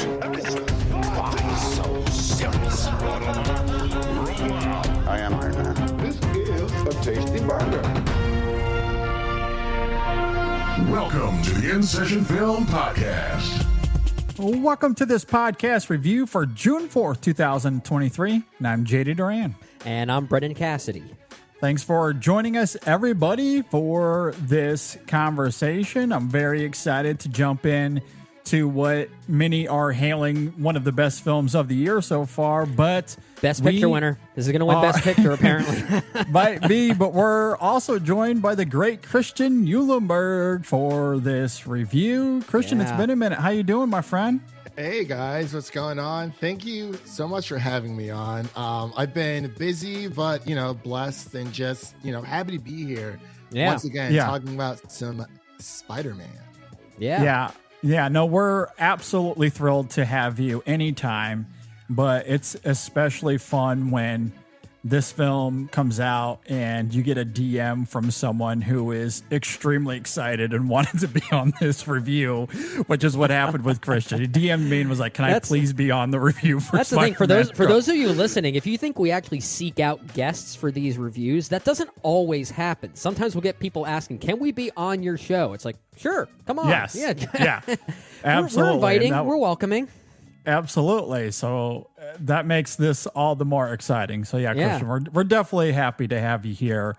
Why so serious? I am Iron Man. This is a tasty burger. Welcome to the InSession Film Podcast. Welcome to this podcast review for June 4th, 2023. And I'm JD Duran. And I'm Brendan Cassidy. Thanks for joining us, everybody, for this conversation. I'm very excited to jump in to what many are hailing one of the best films of the year so far, but Best Picture winner. This is going to win Best Picture, apparently. Might be, but we're also joined by the great Christian Eulinberg for this review. Christian, It's been a minute. How you doing, my friend? Hey guys, what's going on? Thank you so much for having me on. I've been busy, but blessed and just happy to be here once again talking about some Spider-Man. Yeah, no, we're absolutely thrilled to have you anytime, but it's especially fun when this film comes out and you get a DM from someone who is extremely excited and wanted to be on this review, which is what happened with Christian. He DM'd me and was like, can I please be on the review for That's Spider-Man? the thing. For those of you listening, if you think we actually seek out guests for these reviews, that doesn't always happen. Sometimes we'll get people asking, can we be on your show? It's like, sure, come on. Yes. Yeah. Absolutely. We're inviting. We're welcoming. Absolutely. So that makes this all the more exciting. So Christian, we're definitely happy to have you here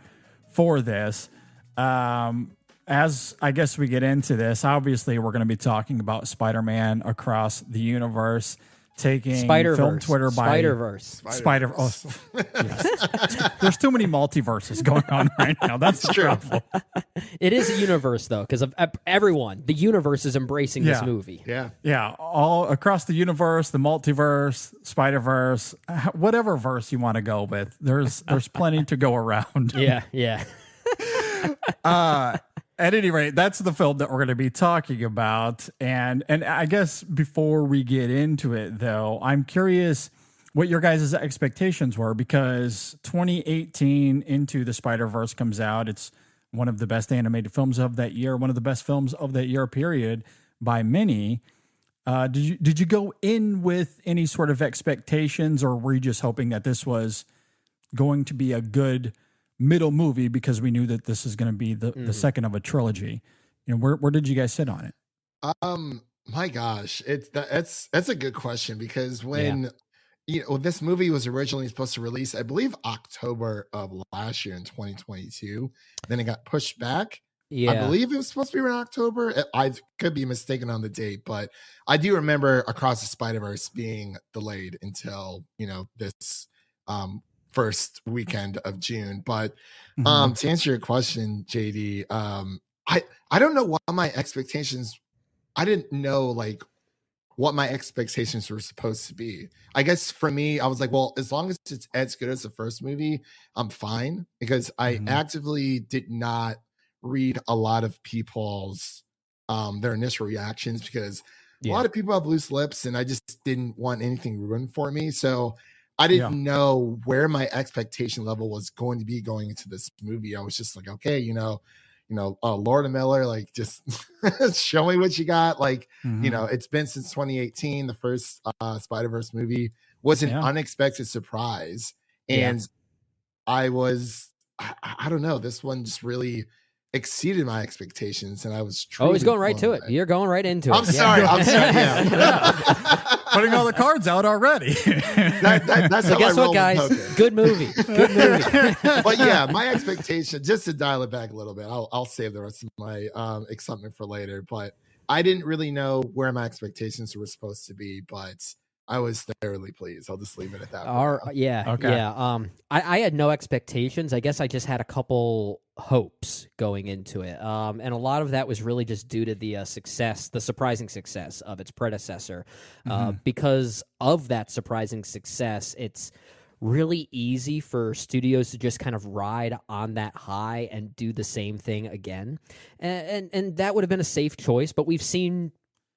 for this. As I guess we get into this, obviously we're going to be talking about Spider-Man Across the Universe, taking film Twitter by Spider-Verse. Yes. There's too many multiverses going on right now. That's the trouble. It is a universe, though, because of everyone. The universe is embracing this movie. Yeah, all across the universe, the multiverse, Spider-Verse, whatever verse you want to go with. There's plenty to go around. Yeah. At any rate, that's the film that we're going to be talking about. And I guess before we get into it, though, I'm curious what your guys' expectations were, because 2018 Into the Spider-Verse comes out. It's one of the best animated films of that year, one of the best films of that year, period, by many. Did you go in with any sort of expectations, or were you just hoping that this was going to be a good middle movie because we knew that this is going to be the second of a trilogy? Where did you guys sit on it? My gosh, that's a good question, because when this movie was originally supposed to release, I believe October of last year in 2022, then it got pushed back. I believe it was supposed to be around October. I could be mistaken on the date, but I do remember Across the Spider-Verse being delayed until this first weekend of June. But to answer your question, JD, I don't know what my expectations. I didn't know what my expectations were supposed to be. I guess for me, I was like, well, as long as it's as good as the first movie, I'm fine, because I actively did not read a lot of people's their initial reactions, because a lot of people have loose lips, and I just didn't want anything ruined for me. So I didn't know where my expectation level was going to be going into this movie. I was just like, okay, Lord and Miller, just show me what you got. It's been since 2018. The first Spider-Verse movie was an unexpected surprise. And I don't know, this one just really exceeded my expectations, and I was truly he's going right to it. You're going right into it. I'm sorry. Putting all the cards out already. That's so guess what, guys? Good movie. But my expectation, just to dial it back a little bit, I'll save the rest of my excitement for later. But I didn't really know where my expectations were supposed to be, but I was thoroughly pleased. I'll just leave it at that. I had no expectations. I guess I just had a couple hopes going into it, and a lot of that was really just due to the surprising success of its predecessor. Because of that surprising success, it's really easy for studios to just kind of ride on that high and do the same thing again, and that would have been a safe choice. But we've seen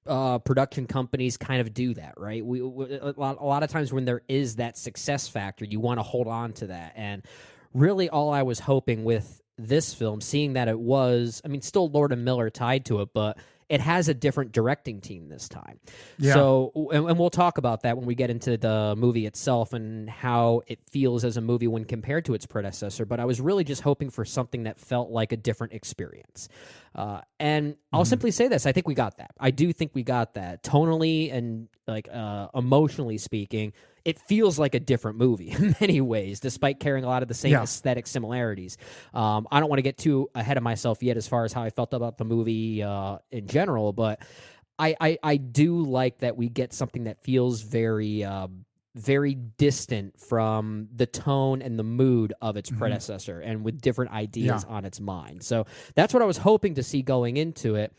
production companies kind of do that, right? A lot of times when there is that success factor, you want to hold on to that. And really all I was hoping with this film, seeing that it was, still Lord and Miller tied to it, but it has a different directing team this time. Yeah. So, and we'll talk about that when we get into the movie itself and how it feels as a movie when compared to its predecessor. But I was really just hoping for something that felt like a different experience. And I'll simply say this. I think we got that. I do think we got that. Tonally and like emotionally speaking, it feels like a different movie in many ways, despite carrying a lot of the same aesthetic similarities. I don't want to get too ahead of myself yet as far as how I felt about the movie in general, but I do like that we get something that feels very very distant from the tone and the mood of its predecessor and with different ideas on its mind. So that's what I was hoping to see going into it.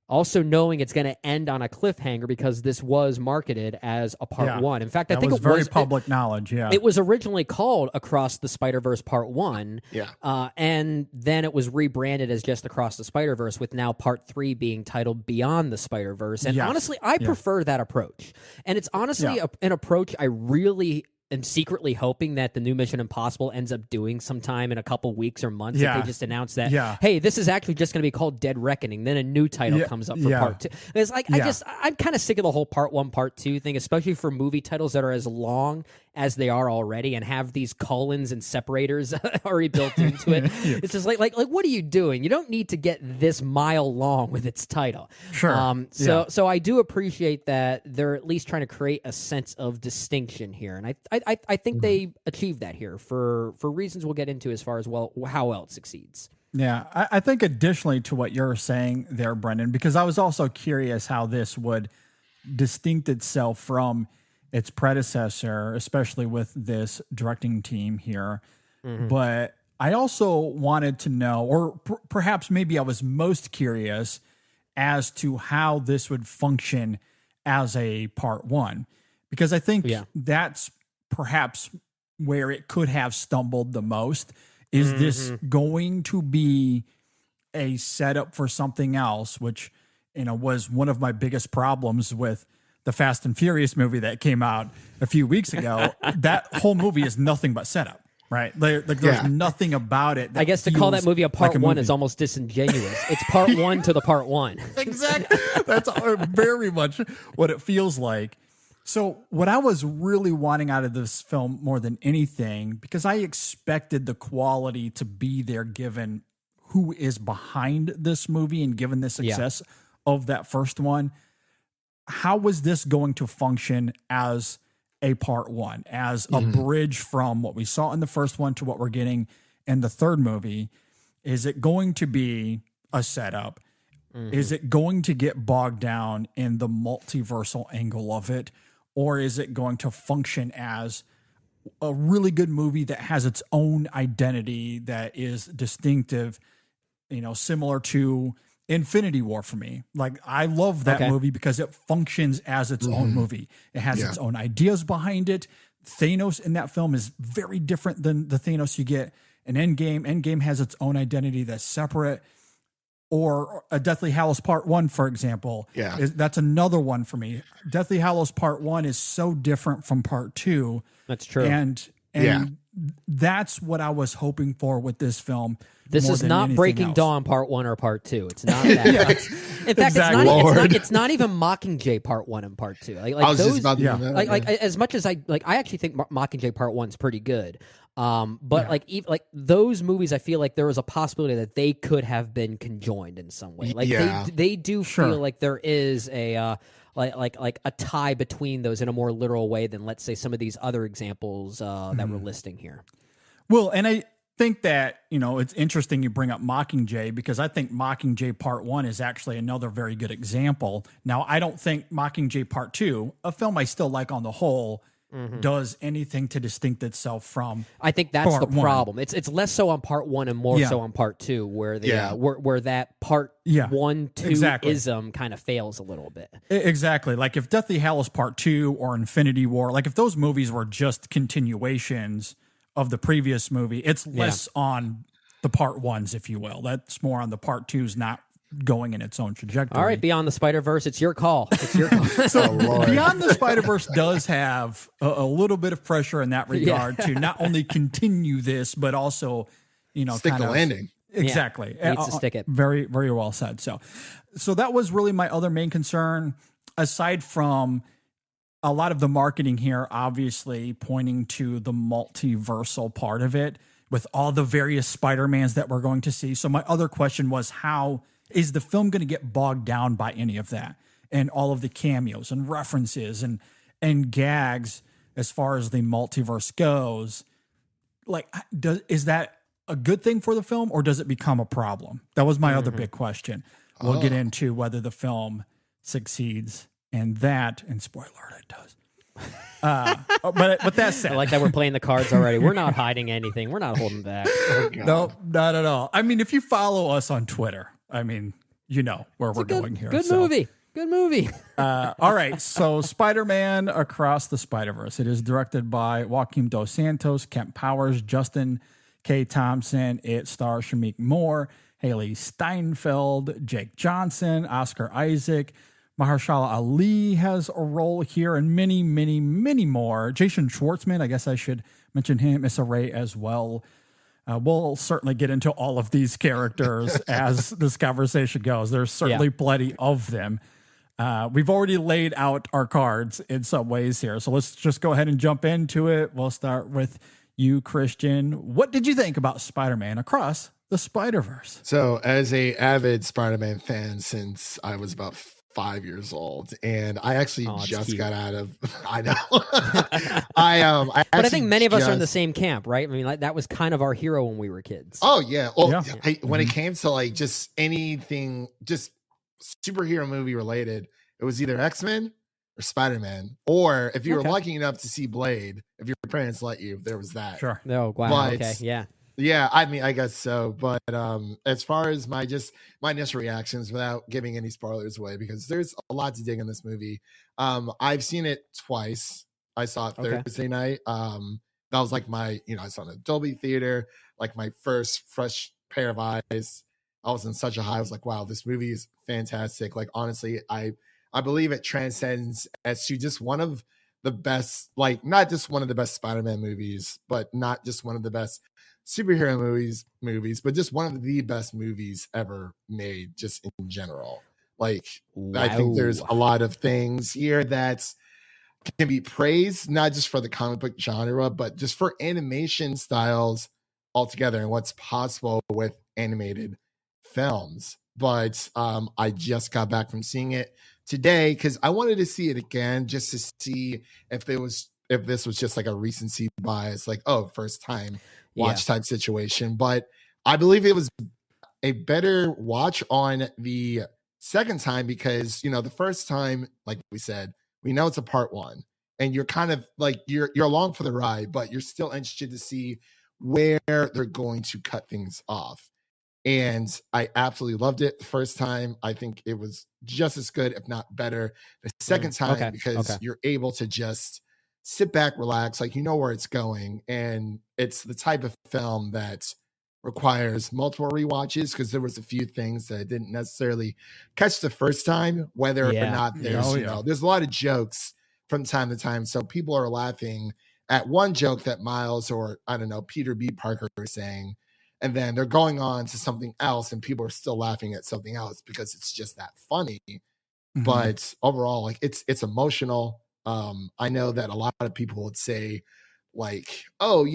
Also knowing it's going to end on a cliffhanger because this was marketed as a part one. In fact, I think it was very public knowledge. Yeah, it was originally called Across the Spider-Verse Part 1. Yeah. And then it was rebranded as just Across the Spider-Verse, with now Part 3 being titled Beyond the Spider-Verse. And honestly, I prefer that approach. And it's honestly an approach I really am secretly hoping that the new Mission Impossible ends up doing sometime in a couple weeks or months. If they just announce that, hey, this is actually just going to be called Dead Reckoning. Then a new title comes up for Part 2. It's like, I'm kind of sick of the whole Part 1, Part 2 thing, especially for movie titles that are as long as they are already and have these colons and separators already built into it. It's just like, what are you doing? You don't need to get this mile long with its title. Sure. So I do appreciate that they're at least trying to create a sense of distinction here. And I think they achieved that here for reasons we'll get into as far as how well it succeeds. Yeah, I think additionally to what you're saying there, Brendan, because I was also curious how this would distinct itself from its predecessor, especially with this directing team here. But I also wanted to know, or perhaps maybe I was most curious as to how this would function as a part one, because I think that's perhaps where it could have stumbled the most. Is this going to be a setup for something else, which, was one of my biggest problems with the Fast and Furious movie that came out a few weeks ago. That whole movie is nothing but setup, right? There's nothing about it. I guess to call that movie a part one is almost disingenuous. It's part one to the part one. Exactly. That's very much what it feels like. So what I was really wanting out of this film more than anything, because I expected the quality to be there given who is behind this movie and given the success of that first one, how was this going to function as a part one, as a bridge from what we saw in the first one to what we're getting in the third movie? Is it going to be a setup? Is it going to get bogged down in the multiversal angle of it? Or is it going to function as a really good movie that has its own identity that is distinctive, similar to Infinity War for me? Like, I love that movie because it functions as its own movie. It has its own ideas behind it. Thanos in that film is very different than the Thanos you get in Endgame. Endgame has its own identity that's separate. Or a Deathly Hallows Part 1, for example. That's another one for me. Deathly Hallows Part 1 is so different from Part 2. That's true. And that's what I was hoping for with this film. This is not Breaking Dawn Part 1 or Part 2. It's not that. In fact, it's not even Mockingjay Part 1 and Part 2. Like I was those, just about to like as much as I actually think Mockingjay Part 1 is pretty good. But like those movies, I feel like there was a possibility that they could have been conjoined in some way. Like they do feel like there is a like a tie between those in a more literal way than, let's say, some of these other examples that we're listing here. Well, and I think that, it's interesting you bring up Mockingjay, because I think Mockingjay Part 1 is actually another very good example. Now, I don't think Mockingjay Part 2, a film I still like on the whole, does anything to distinct itself from. I think that's part the problem. It's less so on Part 1 and more so on Part 2, where the where that Part 1, 2 ism kind of fails a little bit. Exactly. Like if Deathly Hallows Part 2 or Infinity War, like if those movies were just continuations of the previous movie, it's less on the Part 1s, if you will. That's more on the Part 2s, not going in its own trajectory. All right, Beyond the Spider-Verse, it's your call. It's your call. So Beyond the Spider-Verse does have a little bit of pressure in that regard to not only continue this, but also, stick the landing. Exactly. Needs to stick it. Very, very well said. So that was really my other main concern, aside from a lot of the marketing here, obviously pointing to the multiversal part of it with all the various Spider-Mans that we're going to see. So my other question was, how is the film going to get bogged down by any of that and all of the cameos and references and gags as far as the multiverse goes? Like, is that a good thing for the film, or does it become a problem? That was my other big question. We'll get into whether the film succeeds in that, and spoiler alert, it does. But that said, I like that we're playing the cards already. We're not hiding anything. We're not holding back. No, not at all. I mean, if you follow us on Twitter, I mean, you know where we're going here. Good movie. Good movie. All right. So Spider-Man Across the Spider-Verse. It is directed by Joaquin Dos Santos, Kent Powers, Justin K. Thompson. It stars Shamik Moore, Haley Steinfeld, Jake Johnson, Oscar Isaac. Mahershala Ali has a role here, and many, many, many more. Jason Schwartzman, I guess I should mention him, Issa Rae as well. We'll certainly get into all of these characters as this conversation goes. There's certainly plenty of them. We've already laid out our cards in some ways here, so let's just go ahead and jump into it. We'll start with you, Christian. What did you think about Spider-Man Across the Spider-Verse? So, as a avid Spider-Man fan since I was about 5 years old, and I actually just got out of. I know. But I think many of us are in the same camp, right? I mean, like, that was kind of our hero when we were kids. Oh yeah. Well, when it came to like just anything, just superhero movie related, it was either X-Men or Spider-Man, or if you were lucky enough to see Blade, if your parents let you, there was that. Sure. Oh, wow. But, okay. Yeah. Yeah, I mean, I guess so. But as far as my initial reactions, without giving any spoilers away, because there's a lot to dig in this movie. I've seen it twice. I saw it Thursday night. That was like my, I saw it in a Dolby theater, like my first fresh pair of eyes. I was in such a high. I was like, wow, this movie is fantastic. Like, honestly, I believe it transcends as to just one of the best, like, not just one of the best Spider-Man movies, but not just one of the best superhero movies, but just one of the best movies ever made, just in general. Like, wow. I think there's a lot of things here that can be praised, not just for the comic book genre, but just for animation styles altogether and what's possible with animated films. But I just got back from seeing it today because I wanted to see it again just to see if this was just like a recency bias, like, oh, first time watch type situation. But I believe it was a better watch on the second time because, the first time, like we said, we know it's a part one and you're kind of like, you're along for the ride, but you're still interested to see where they're going to cut things off. And I absolutely loved it the first time. I think it was just as good, if not better, the second time because you're able to just sit back, relax, like you know where it's going. And it's the type of film that requires multiple rewatches because there was a few things that I didn't necessarily catch the first time, whether or not there's, there's a lot of jokes from time to time. So people are laughing at one joke that Miles or, I don't know, Peter B. Parker are saying, and then they're going on to something else and people are still laughing at something else because it's just that funny. Mm-hmm. But overall, like it's emotional. I know that a lot of people would say like, oh,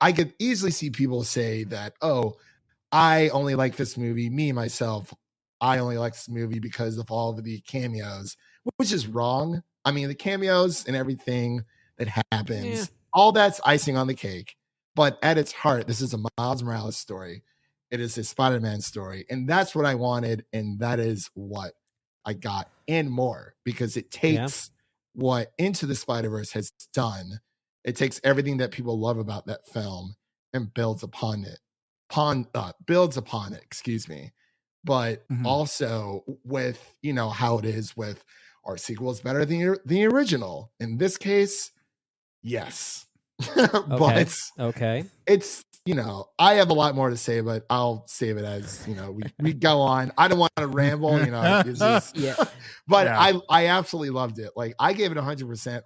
I could easily see people say that, oh, I only like this movie, me, myself, I only like this movie because of all of the cameos, which is wrong. I mean, the cameos and everything that happens, all that's icing on the cake. But at its heart, this is a Miles Morales story. It is a Spider-Man story. And that's what I wanted. And that is what I got and more because it takes what Into the Spider-Verse has done. It takes everything that people love about that film and builds upon it. Excuse me. But also with, how it is with our sequel is better than the original. In this case, yes. But it's I have a lot more to say, but I'll save it as we go on. I don't want to ramble, but I absolutely loved it. Like I gave it 100%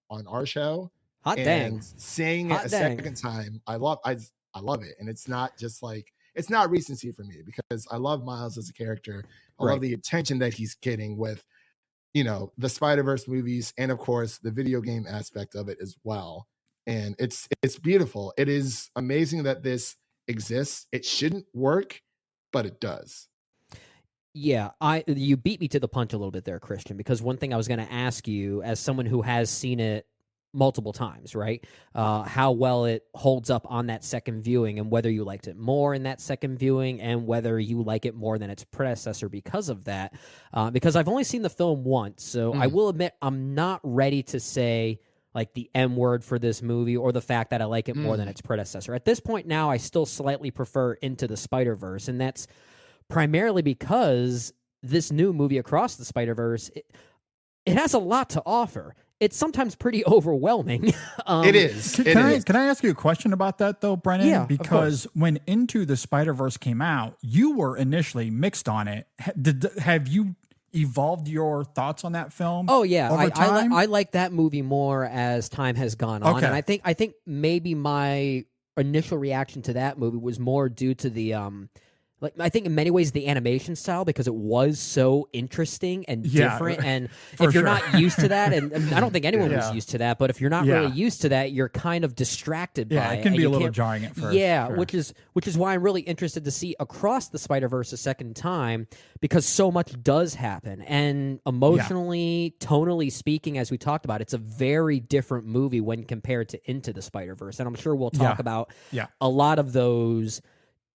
on our show. Hot dang. Saying it a second time, I love it. And it's not just like it's not recency for me because I love Miles as a character. I love the attention that he's getting with, the Spider-Verse movies, and of course the video game aspect of it as well. And it's beautiful. It is amazing that this exists. It shouldn't work, but it does. Yeah, you beat me to the punch a little bit there, Christian, because one thing I was going to ask you, as someone who has seen it multiple times, right? How well it holds up on that second viewing, and whether you liked it more in that second viewing, and whether you like it more than its predecessor because of that. Because I've only seen the film once, so I will admit I'm not ready to say like the M word for this movie or the fact that I like it more than its predecessor. At this point now, I still slightly prefer Into the Spider-Verse, and that's primarily because this new movie Across the Spider-Verse, it has a lot to offer. It's sometimes pretty overwhelming. It is. Can I ask you a question about that, though, Brennan? Yeah, because when Into the Spider-Verse came out, you were initially mixed on it. Have you evolved your thoughts on that film? Oh yeah, over time? I like that movie more as time has gone on, and I think maybe my initial reaction to that movie was more due to the I think in many ways the animation style, because it was so interesting and different, and if you're not used to that, and I don't think anyone was used to that, but if you're not really used to that, you're kind of distracted by it. It can be a little jarring at first. Yeah, which is why I'm really interested to see Across the Spider-Verse a second time, because so much does happen, and emotionally, tonally speaking, as we talked about, it's a very different movie when compared to Into the Spider-Verse, and I'm sure we'll talk about a lot of those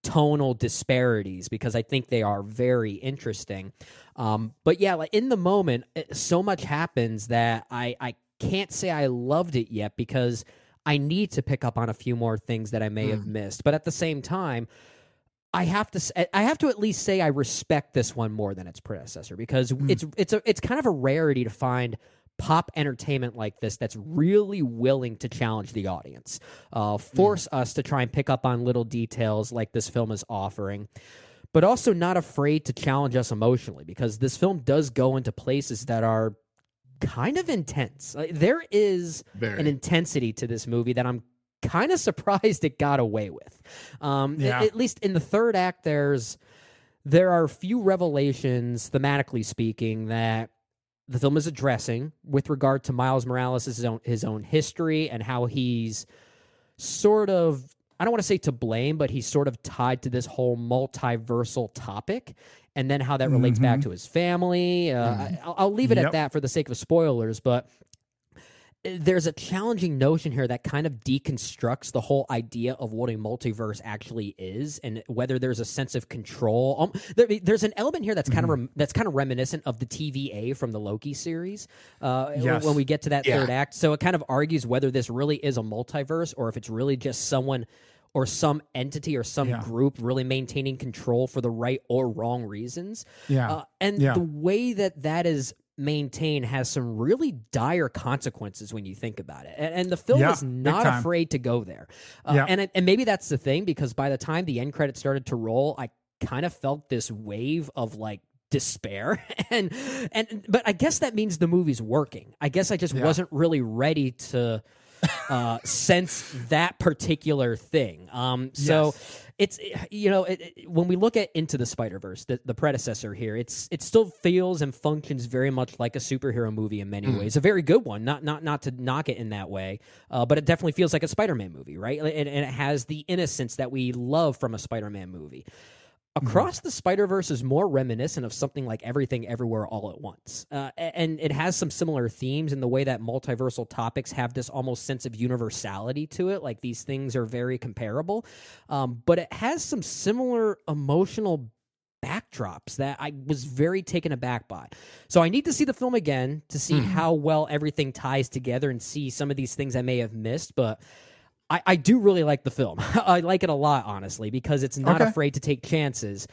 tonal disparities, because I think they are very interesting. But yeah, like in the moment, so much happens that I can't say I loved it yet, because I need to pick up on a few more things that I may have missed. But at the same time, I have to at least say I respect this one more than its predecessor, because it's kind of a rarity to find pop entertainment like this that's really willing to challenge the audience, force us to try and pick up on little details like this film is offering, but also not afraid to challenge us emotionally, because this film does go into places that are kind of intense. There is an intensity to this movie that I'm kind of surprised it got away with. At least in the third act, there are a few revelations, thematically speaking, that the film is addressing with regard to Miles Morales' his own history, and how he's sort of, I don't want to say to blame, but he's sort of tied to this whole multiversal topic, and then how that relates back to his family. I'll leave it at that for the sake of spoilers, but there's a challenging notion here that kind of deconstructs the whole idea of what a multiverse actually is, and whether there's a sense of control. There's an element here that's kind of reminiscent of the TVA from the Loki series. When we get to that third act, so it kind of argues whether this really is a multiverse, or if it's really just someone or some entity or some group really maintaining control for the right or wrong reasons. The way that is maintain has some really dire consequences when you think about it, and the film is not afraid to go there. And maybe that's the thing, because by the time the end credits started to roll, I kind of felt this wave of like despair, but I guess that means the movie's working. I guess I just wasn't really ready to sense that particular thing. So it's, when we look at Into the Spider-Verse, the predecessor here, it still feels and functions very much like a superhero movie in many ways. A very good one, not to knock it in that way, but it definitely feels like a Spider-Man movie, right? And it has the innocence that we love from a Spider-Man movie. Across the Spider-Verse is more reminiscent of something like Everything Everywhere All at Once. And it has some similar themes in the way that multiversal topics have this almost sense of universality to it, like these things are very comparable. But it has some similar emotional backdrops that I was very taken aback by. So I need to see the film again to see how well everything ties together and see some of these things I may have missed, but I do really like the film. I like it a lot, honestly, because it's not afraid to take chances,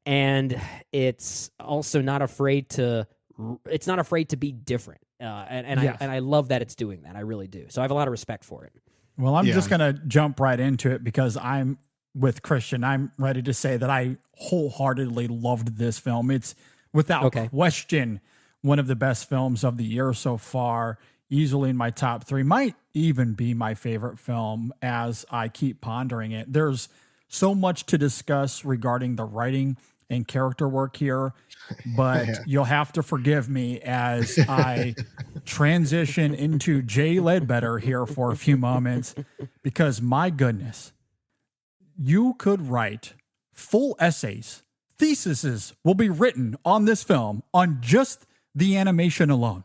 and it's also not afraid to be different. I love that it's doing that. I really do. So I have a lot of respect for it. Well, I'm just going to jump right into it, because I'm with Christian. I'm ready to say that I wholeheartedly loved this film. It's without question one of the best films of the year so far. Easily in my top 3, might even be my favorite film as I keep pondering it. There's so much to discuss regarding the writing and character work here, but you'll have to forgive me as I transition into Jay Ledbetter here for a few moments, because my goodness, you could write full essays, theses will be written on this film on just the animation alone.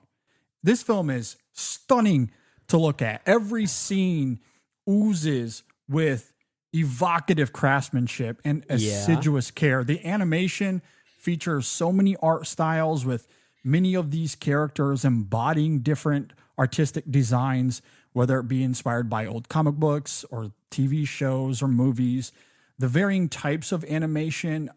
This film is stunning to look at. Every scene oozes with evocative craftsmanship and assiduous care. The animation features so many art styles, with many of these characters embodying different artistic designs, whether it be inspired by old comic books or TV shows or movies. The varying types of animation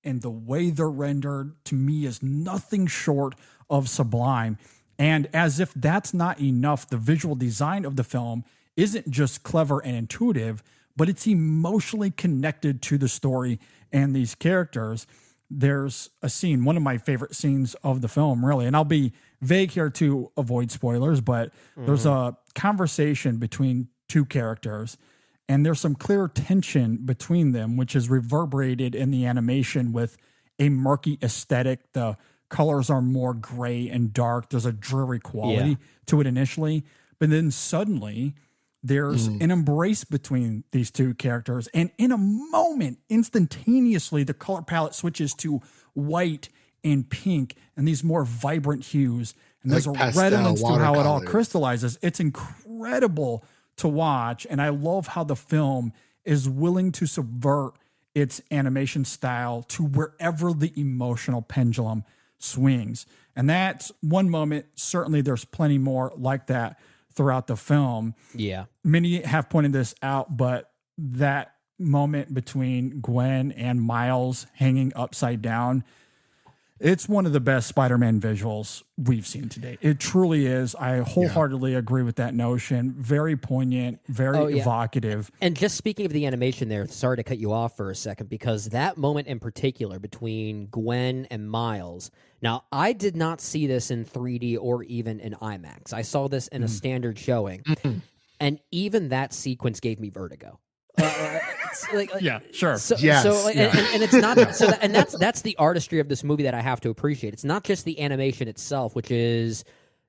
and the way they're rendered, to me, is nothing short of sublime. And as if that's not enough, the visual design of the film isn't just clever and intuitive, but it's emotionally connected to the story and these characters. There's a scene, one of my favorite scenes of the film, really, and I'll be vague here to avoid spoilers, but there's a conversation between two characters, and there's some clear tension between them, which is reverberated in the animation with a murky aesthetic. The colors are more gray and dark. There's a dreary quality to it initially, but then suddenly there's an embrace between these two characters. And in a moment, instantaneously, the color palette switches to white and pink and these more vibrant hues. And there's like a resonance to how it all crystallizes. It's incredible to watch. And I love how the film is willing to subvert its animation style to wherever the emotional pendulum swings. And that's one moment. Certainly there's plenty more like that throughout the film. Yeah. Many have pointed this out, but that moment between Gwen and Miles hanging upside down, it's one of the best Spider-Man visuals we've seen today. It truly is. I wholeheartedly agree with that notion. Very poignant, very evocative. And just speaking of the animation there, sorry to cut you off for a second, because that moment in particular between Gwen and Miles, now I did not see this in 3D or even in IMAX. I saw this in a standard showing, and even that sequence gave me vertigo. Yeah, sure. So, Yes, and it's not and that's the artistry of this movie that I have to appreciate. It's not just the animation itself, which is,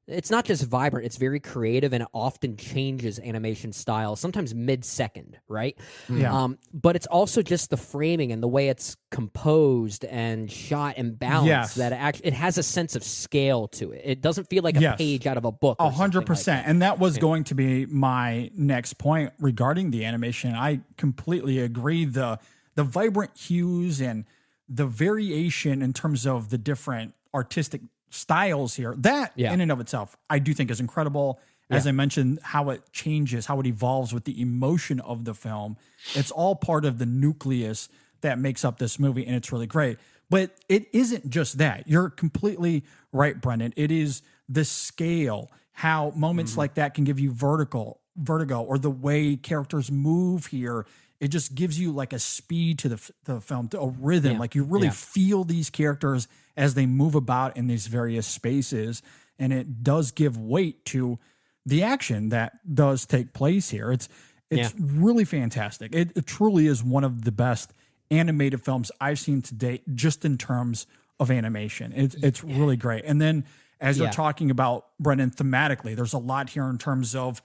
it's not just vibrant, it's very creative, and it often changes animation style, sometimes mid-second, right? Yeah. But it's also just the framing and the way it's composed and shot and balanced, that it has a sense of scale to it. It doesn't feel like a page out of a book. 100%. And that was going to be my next point regarding the animation. I completely agree. The vibrant hues and the variation in terms of the different artistic styles here, that in and of itself, I do think is incredible. As I mentioned, how it changes, how it evolves with the emotion of the film. It's all part of the nucleus that makes up this movie, and it's really great. But it isn't just that. You're completely right, Brendan. It is the scale, how moments like that can give you vertigo, or the way characters move here. It just gives you like a speed to the film, to a rhythm. Like you really feel these characters as they move about in these various spaces. And it does give weight to the action that does take place here. It's really fantastic. It truly is one of the best animated films I've seen to date, just in terms of animation. It's really great. And then as you're talking about, Brendan, thematically, there's a lot here in terms of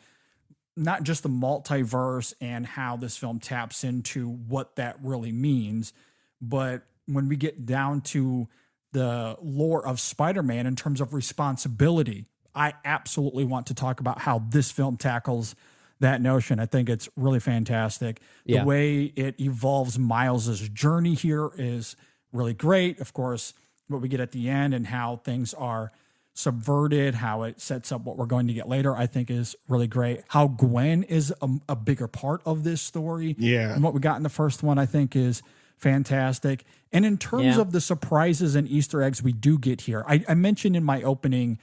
not just the multiverse and how this film taps into what that really means, but when we get down to the lore of Spider-Man in terms of responsibility, I absolutely want to talk about how this film tackles that notion. I think it's really fantastic. The way it evolves Miles's journey here is really great. Of course, what we get at the end and how things are subverted, how it sets up what we're going to get later, I think is really great. How Gwen is a bigger part of this story. And what we got in the first one, I think, is fantastic. And in terms of the surprises and Easter eggs we do get here, I mentioned in my opening,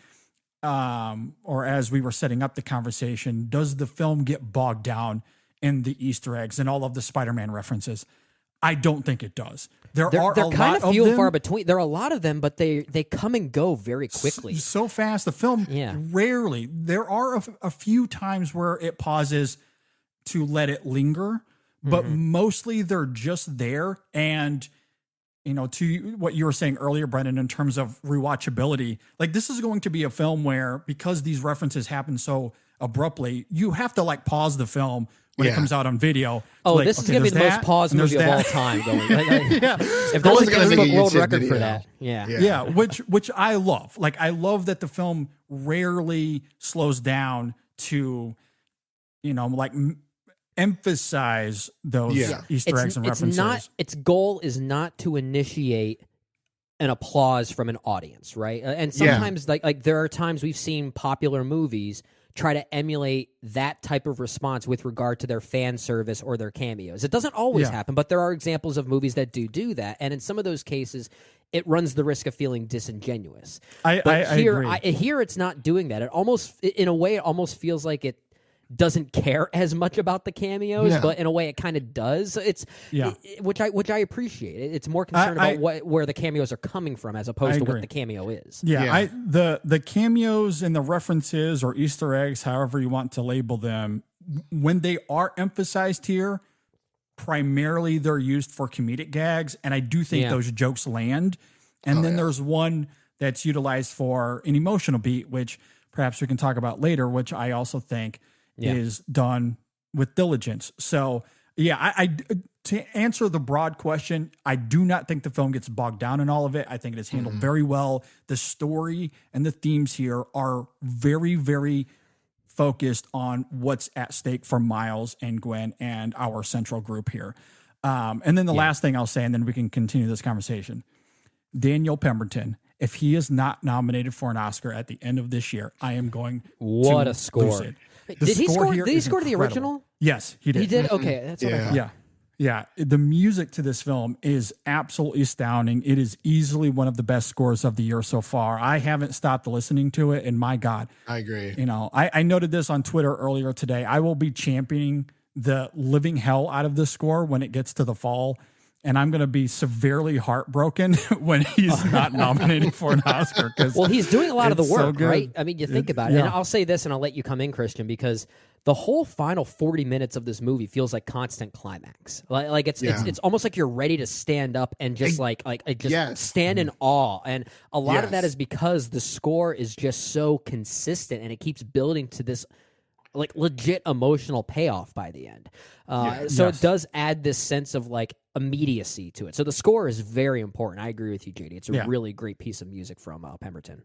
or as we were setting up the conversation, does the film get bogged down in the Easter eggs and all of the Spider-Man references? I don't think it does. They're kind of few and far between. There are a lot of them, but they come and go very quickly. So fast. The film rarely. There are a few times where it pauses to let it linger, but mostly they're just there. And, to what you were saying earlier, Brendan, in terms of rewatchability, like this is going to be a film where, because these references happen so abruptly, you have to like pause the film when it comes out on video. Oh, like, this is going to be the most paused movie of all time. If there's a Guinness World Record for that. Yeah, which I love. Like, I love that the film rarely slows down to, emphasize those Easter eggs and references. Its goal is not to initiate an applause from an audience, right? And sometimes, like there are times we've seen popular movies try to emulate that type of response with regard to their fan service or their cameos. It doesn't always happen, but there are examples of movies that do that. And in some of those cases, it runs the risk of feeling disingenuous. I agree. Here it's not doing that. It almost, in a way, it almost feels like it doesn't care as much about the cameos, but in a way it kind of does. Which I appreciate. It's more concerned about where the cameos are coming from as opposed to what the cameo is. The cameos and the references or Easter eggs, however you want to label them, when they are emphasized here, primarily they're used for comedic gags, and I do think those jokes land. And then there's one that's utilized for an emotional beat, which perhaps we can talk about later, which I also think is done with diligence. So, I to answer the broad question, I do not think the film gets bogged down in all of it. I think it is handled very well. The story and the themes here are very, very focused on what's at stake for Miles and Gwen and our central group here. And then the last thing I'll say, and then we can continue this conversation. Daniel Pemberton, if he is not nominated for an Oscar at the end of this year, I am going what to a score. lose it. Did he score the original? Yes, he did. He did? Okay, that's what I thought. Yeah. The music to this film is absolutely astounding. It is easily one of the best scores of the year so far. I haven't stopped listening to it, and my God. I agree. I noted this on Twitter earlier today. I will be championing the living hell out of this score when it gets to the fall. And I'm going to be severely heartbroken when he's not nominated for an Oscar. Well, he's doing a lot of the work, so right? I mean, you think about it. And I'll say this, and I'll let you come in, Christian, because the whole final 40 minutes of this movie feels like constant climax. Like it's almost like you're ready to stand up and just stand in awe. And a lot of that is because the score is just so consistent, and it keeps building to this like legit emotional payoff by the end. It does add this sense of like immediacy to it. So the score is very important. I agree with you, JD. It's a really great piece of music from Pemberton.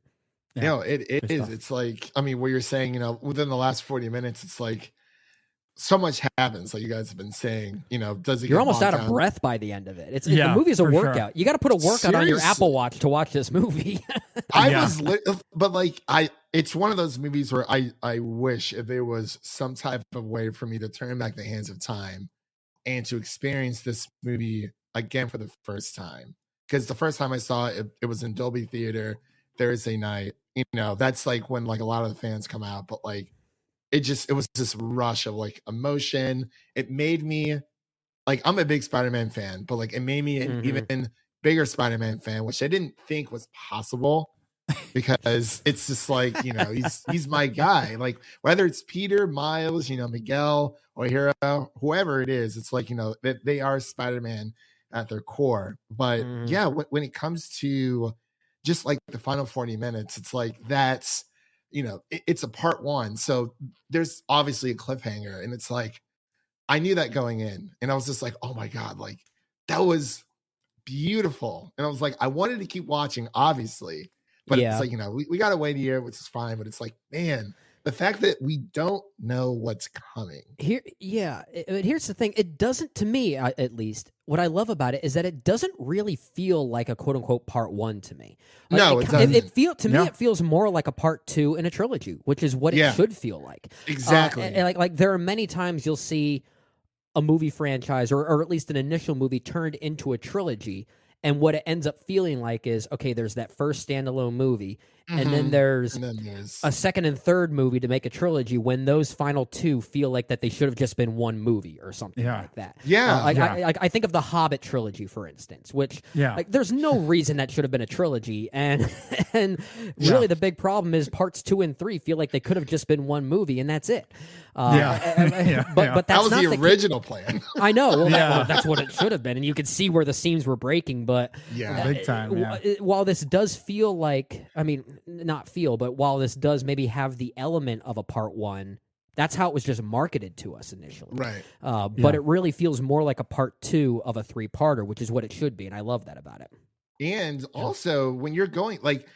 It is. It's like, I mean, what you're saying, within the last 40 minutes, it's like so much happens, like you guys have been saying, does it You're almost out of breath by the end of it. The movie's a workout. Sure. You got to put a workout on your Apple Watch to watch this movie. It's one of those movies where I wish if there was some type of way for me to turn back the hands of time and to experience this movie again for the first time. Because the first time I saw it, it was in Dolby Theater Thursday night. That's like when like a lot of the fans come out, but like it was this rush of like emotion. It made me like, I'm a big Spider-Man fan, but like it made me an even bigger Spider-Man fan, which I didn't think was possible. Because it's just like, he's my guy. Like whether it's Peter, Miles, Miguel, or Hero, whoever it is, it's like, that they are Spider-Man at their core. But when it comes to just like the final 40 minutes, it's like that's, it's a part one. So there's obviously a cliffhanger, and it's like, I knew that going in, and I was just like, oh my God, like that was beautiful. And I was like, I wanted to keep watching, obviously. But it's like, we got to wait a year, which is fine. But it's like, man, the fact that we don't know what's coming. Here's the thing. It doesn't, to me, at least, what I love about it is that it doesn't really feel like a quote unquote part one to me. Like, no, it doesn't. It feels more like a part two in a trilogy, which is what it should feel like. Exactly. And like there are many times you'll see a movie franchise or at least an initial movie turned into a trilogy. And what it ends up feeling like is, okay, there's that first standalone movie, And then there's And then there's a second and third movie to make a trilogy when those final two feel like that they should have just been one movie or something like that. I think of the Hobbit trilogy, for instance, which like, there's no reason that should have been a trilogy. And really the big problem is parts 2 and 3 feel like they could have just been one movie and that's it. But that's that was not the original plan. I know. Well, that's what it should have been. And you could see where the seams were breaking. But big time. While this does feel like, I mean, not feel, but while this does maybe have the element of a part 1, that's how it was just marketed to us initially. Right. But it really feels more like a part 2 of a 3-parter, which is what it should be. And I love that about it. And also when you're going, like,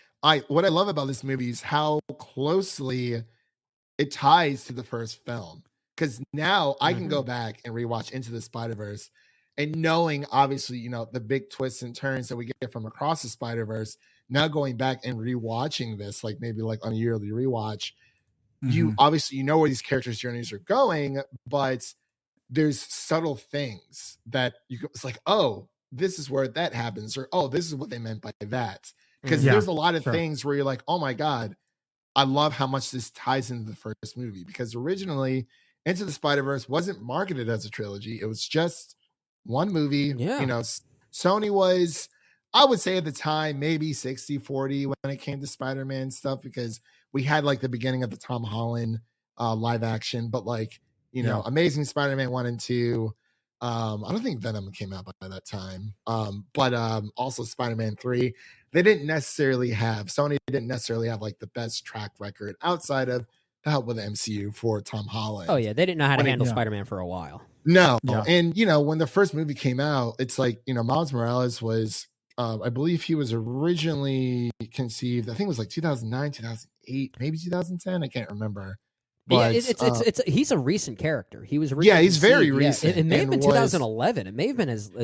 what I love about this movie is how closely it ties to the first film. Because now I can go back and rewatch Into the Spider-Verse, and knowing, obviously, you know, the big twists and turns that we get from Across the Spider-Verse, now going back and rewatching this, like maybe like on a yearly rewatch, you obviously, you know where these characters' journeys are going, but there's subtle things that it's like, oh, this is where that happens, or oh, this is what they meant by that. Because there's a lot of things where you're like, oh my God, I love how much this ties into the first movie. Because originally, Into the Spider-Verse wasn't marketed as a trilogy. It was just one movie. You know, Sony was, I would say at the time, maybe 60-40 when it came to Spider-Man stuff, because we had like the beginning of the Tom Holland live action, but like, you know, Amazing Spider-Man 1 and 2. I don't think Venom came out by that time. But also Spider-Man 3. Sony didn't necessarily have like the best track record outside of the help with the MCU for Tom Holland. Oh yeah, they didn't know how to handle Spider-Man for a while. No. And you know, when the first movie came out, it's like, you know, Miles Morales was I believe he was originally conceived, I think it was like 2009, 2008, maybe 2010, I can't remember. But he's a recent character. He was originally he's very recent. It may have been 2011. It may have been as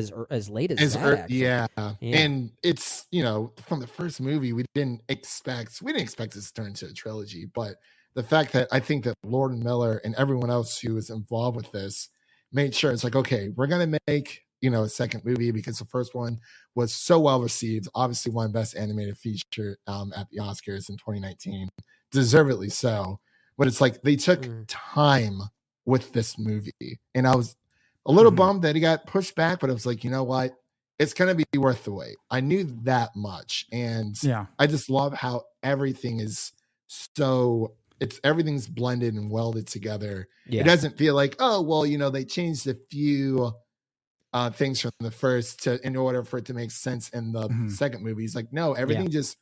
late as that. And it's, you know, from the first movie, we didn't expect this to turn into a trilogy. But the fact that I think that Lord and Miller and everyone else who was involved with this made sure it's like, okay, we're gonna make, you know, a second movie, because the first one was so well received. Obviously, won Best Animated Feature at the Oscars in 2019, deservedly so. But it's like they took time with this movie. And I was a little bummed that he got pushed back, but I was like, you know what? It's going to be worth the wait. I knew that much. And I just love how everything is everything's blended and welded together. It doesn't feel like, oh, well, you know, they changed a few things from the first in order for it to make sense in the second movie. It's like, no, everything just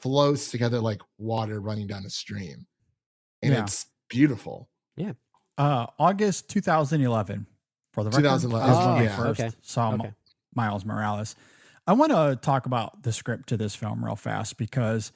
flows together like water running down a stream. And it's beautiful. Yeah. August 2011 for the record. 2011. First saw Miles Morales. I want to talk about the script to this film real fast because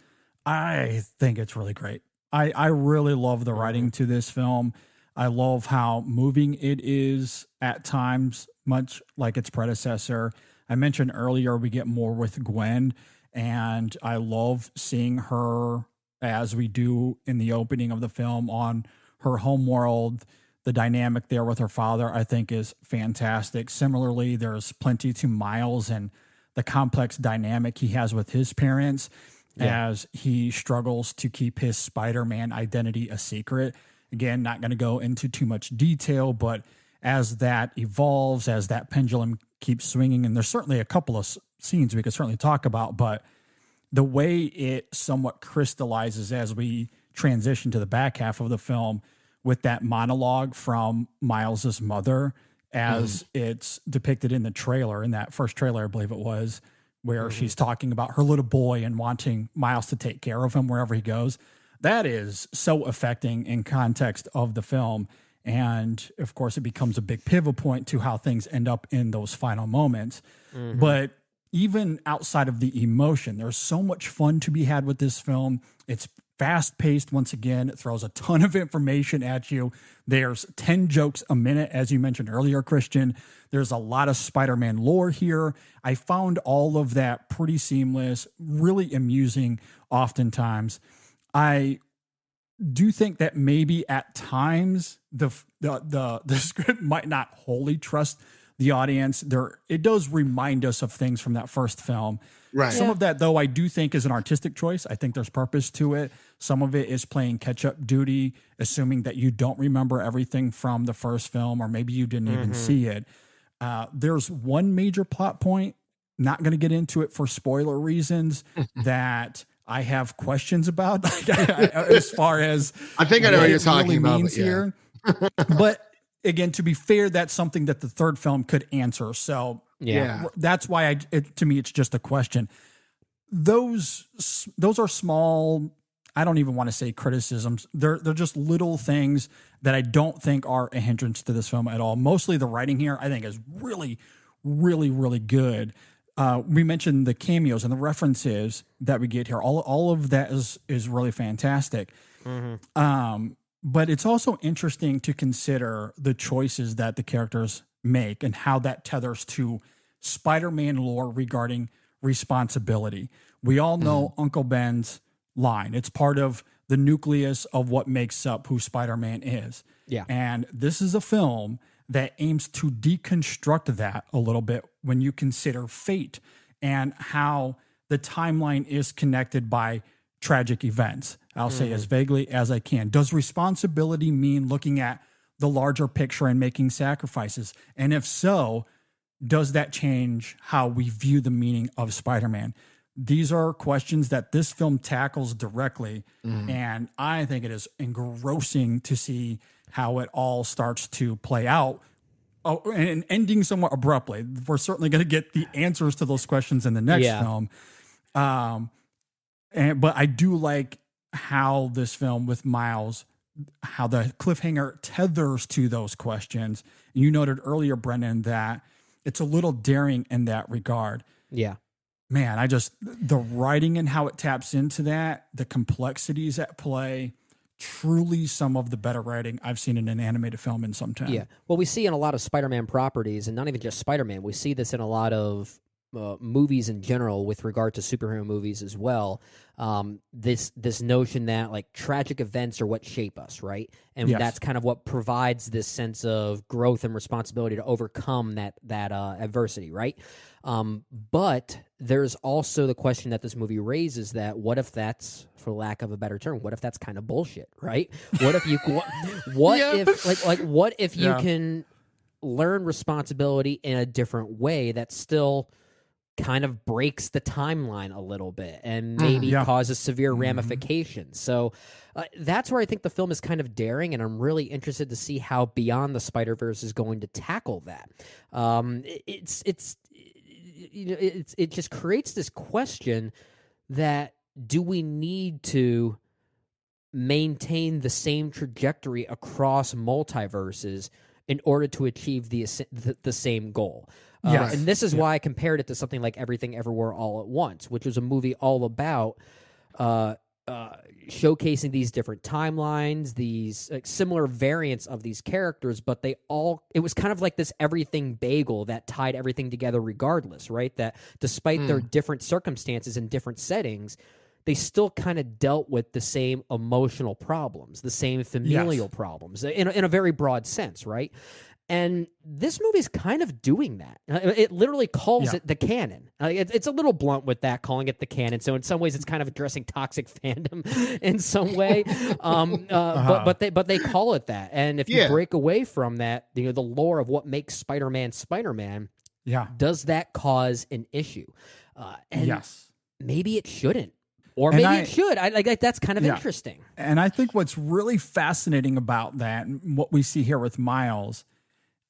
I think it's really great. I really love the writing to this film. I love how moving it is at times, much like its predecessor. I mentioned earlier we get more with Gwen, and I love seeing her, as we do in the opening of the film, on her homeworld. The dynamic there with her father, I think, is fantastic. Similarly, there's plenty to Miles and the complex dynamic he has with his parents as he struggles to keep his Spider-Man identity a secret. Again, not going to go into too much detail, but as that evolves, as that pendulum keeps swinging, and there's certainly a couple of scenes we could certainly talk about, but the way it somewhat crystallizes as we transition to the back half of the film with that monologue from Miles's mother, as it's depicted in the trailer, in that first trailer, I believe it was, where she's talking about her little boy and wanting Miles to take care of him wherever he goes. That is so affecting in context of the film. And of course, it becomes a big pivot point to how things end up in those final moments. But even outside of the emotion, there's so much fun to be had with this film. It's fast paced. Once again, it throws a ton of information at you. There's 10 jokes a minute, as you mentioned earlier, Christian. There's a lot of Spider-Man lore here. I found all of that pretty seamless, really amusing oftentimes. I do think that maybe at times the script might not wholly trust the audience. It does remind us of things from that first film. Right. Some of that, though, I do think is an artistic choice. I think there's purpose to it. Some of it is playing catch-up duty, assuming that you don't remember everything from the first film, or maybe you didn't even see it. There's one major plot point, not going to get into it for spoiler reasons, that I have questions about as far as I think I know what you're talking really about means here. But again, to be fair, that's something that the third film could answer. So that's why to me, it's just a question. Those are small. I don't even want to say criticisms. They're just little things that I don't think are a hindrance to this film at all. Mostly the writing here, I think, is really, really, really good. We mentioned the cameos and the references that we get here. All of that is really fantastic. But it's also interesting to consider the choices that the characters make and how that tethers to Spider-Man lore regarding responsibility. We all know Uncle Ben's line. It's part of the nucleus of what makes up who Spider-Man is. Yeah. And this is a film that aims to deconstruct that a little bit when you consider fate and how the timeline is connected by tragic events. I'll say as vaguely as I can. Does responsibility mean looking at the larger picture and making sacrifices? And if so, does that change how we view the meaning of Spider-Man? These are questions that this film tackles directly, and I think it is engrossing to see how it all starts to play out. Oh, and ending somewhat abruptly. We're certainly going to get the answers to those questions in the next film. But I do like how this film with Miles, how the cliffhanger tethers to those questions. You noted earlier, Brendan, that it's a little daring in that regard. Yeah. Man, the writing and how it taps into that, the complexities at play, truly some of the better writing I've seen in an animated film in some time. Yeah. Well, we see in a lot of Spider-Man properties, and not even just Spider-Man, we see this in a lot of movies in general with regard to superhero movies as well. This notion that like tragic events are what shape us, right? And that's kind of what provides this sense of growth and responsibility to overcome that adversity, right? But there's also the question that this movie raises that what if that's, for lack of a better term, what if that's kind of bullshit, right? What if you what if you can learn responsibility in a different way that still kind of breaks the timeline a little bit and maybe causes severe ramifications. So that's where I think the film is kind of daring, and I'm really interested to see how Beyond the Spider-Verse is going to tackle that. It just creates this question that do we need to maintain the same trajectory across multiverses in order to achieve the same goal? And this is why I compared it to something like Everything Everywhere All at Once, which was a movie all about showcasing these different timelines, these similar variants of these characters, but it was kind of like this everything bagel that tied everything together regardless, right? That despite their different circumstances and different settings, they still kind of dealt with the same emotional problems, the same familial problems in a very broad sense, right? And this movie's kind of doing that. It literally calls it the canon. It's a little blunt with that, calling it the canon. So in some ways, it's kind of addressing toxic fandom in some way. But they call it that. And if you break away from that, the lore of what makes Spider-Man Spider-Man, does that cause an issue? And maybe it shouldn't. Or maybe it should. That's kind of interesting. And I think what's really fascinating about that, what we see here with Miles,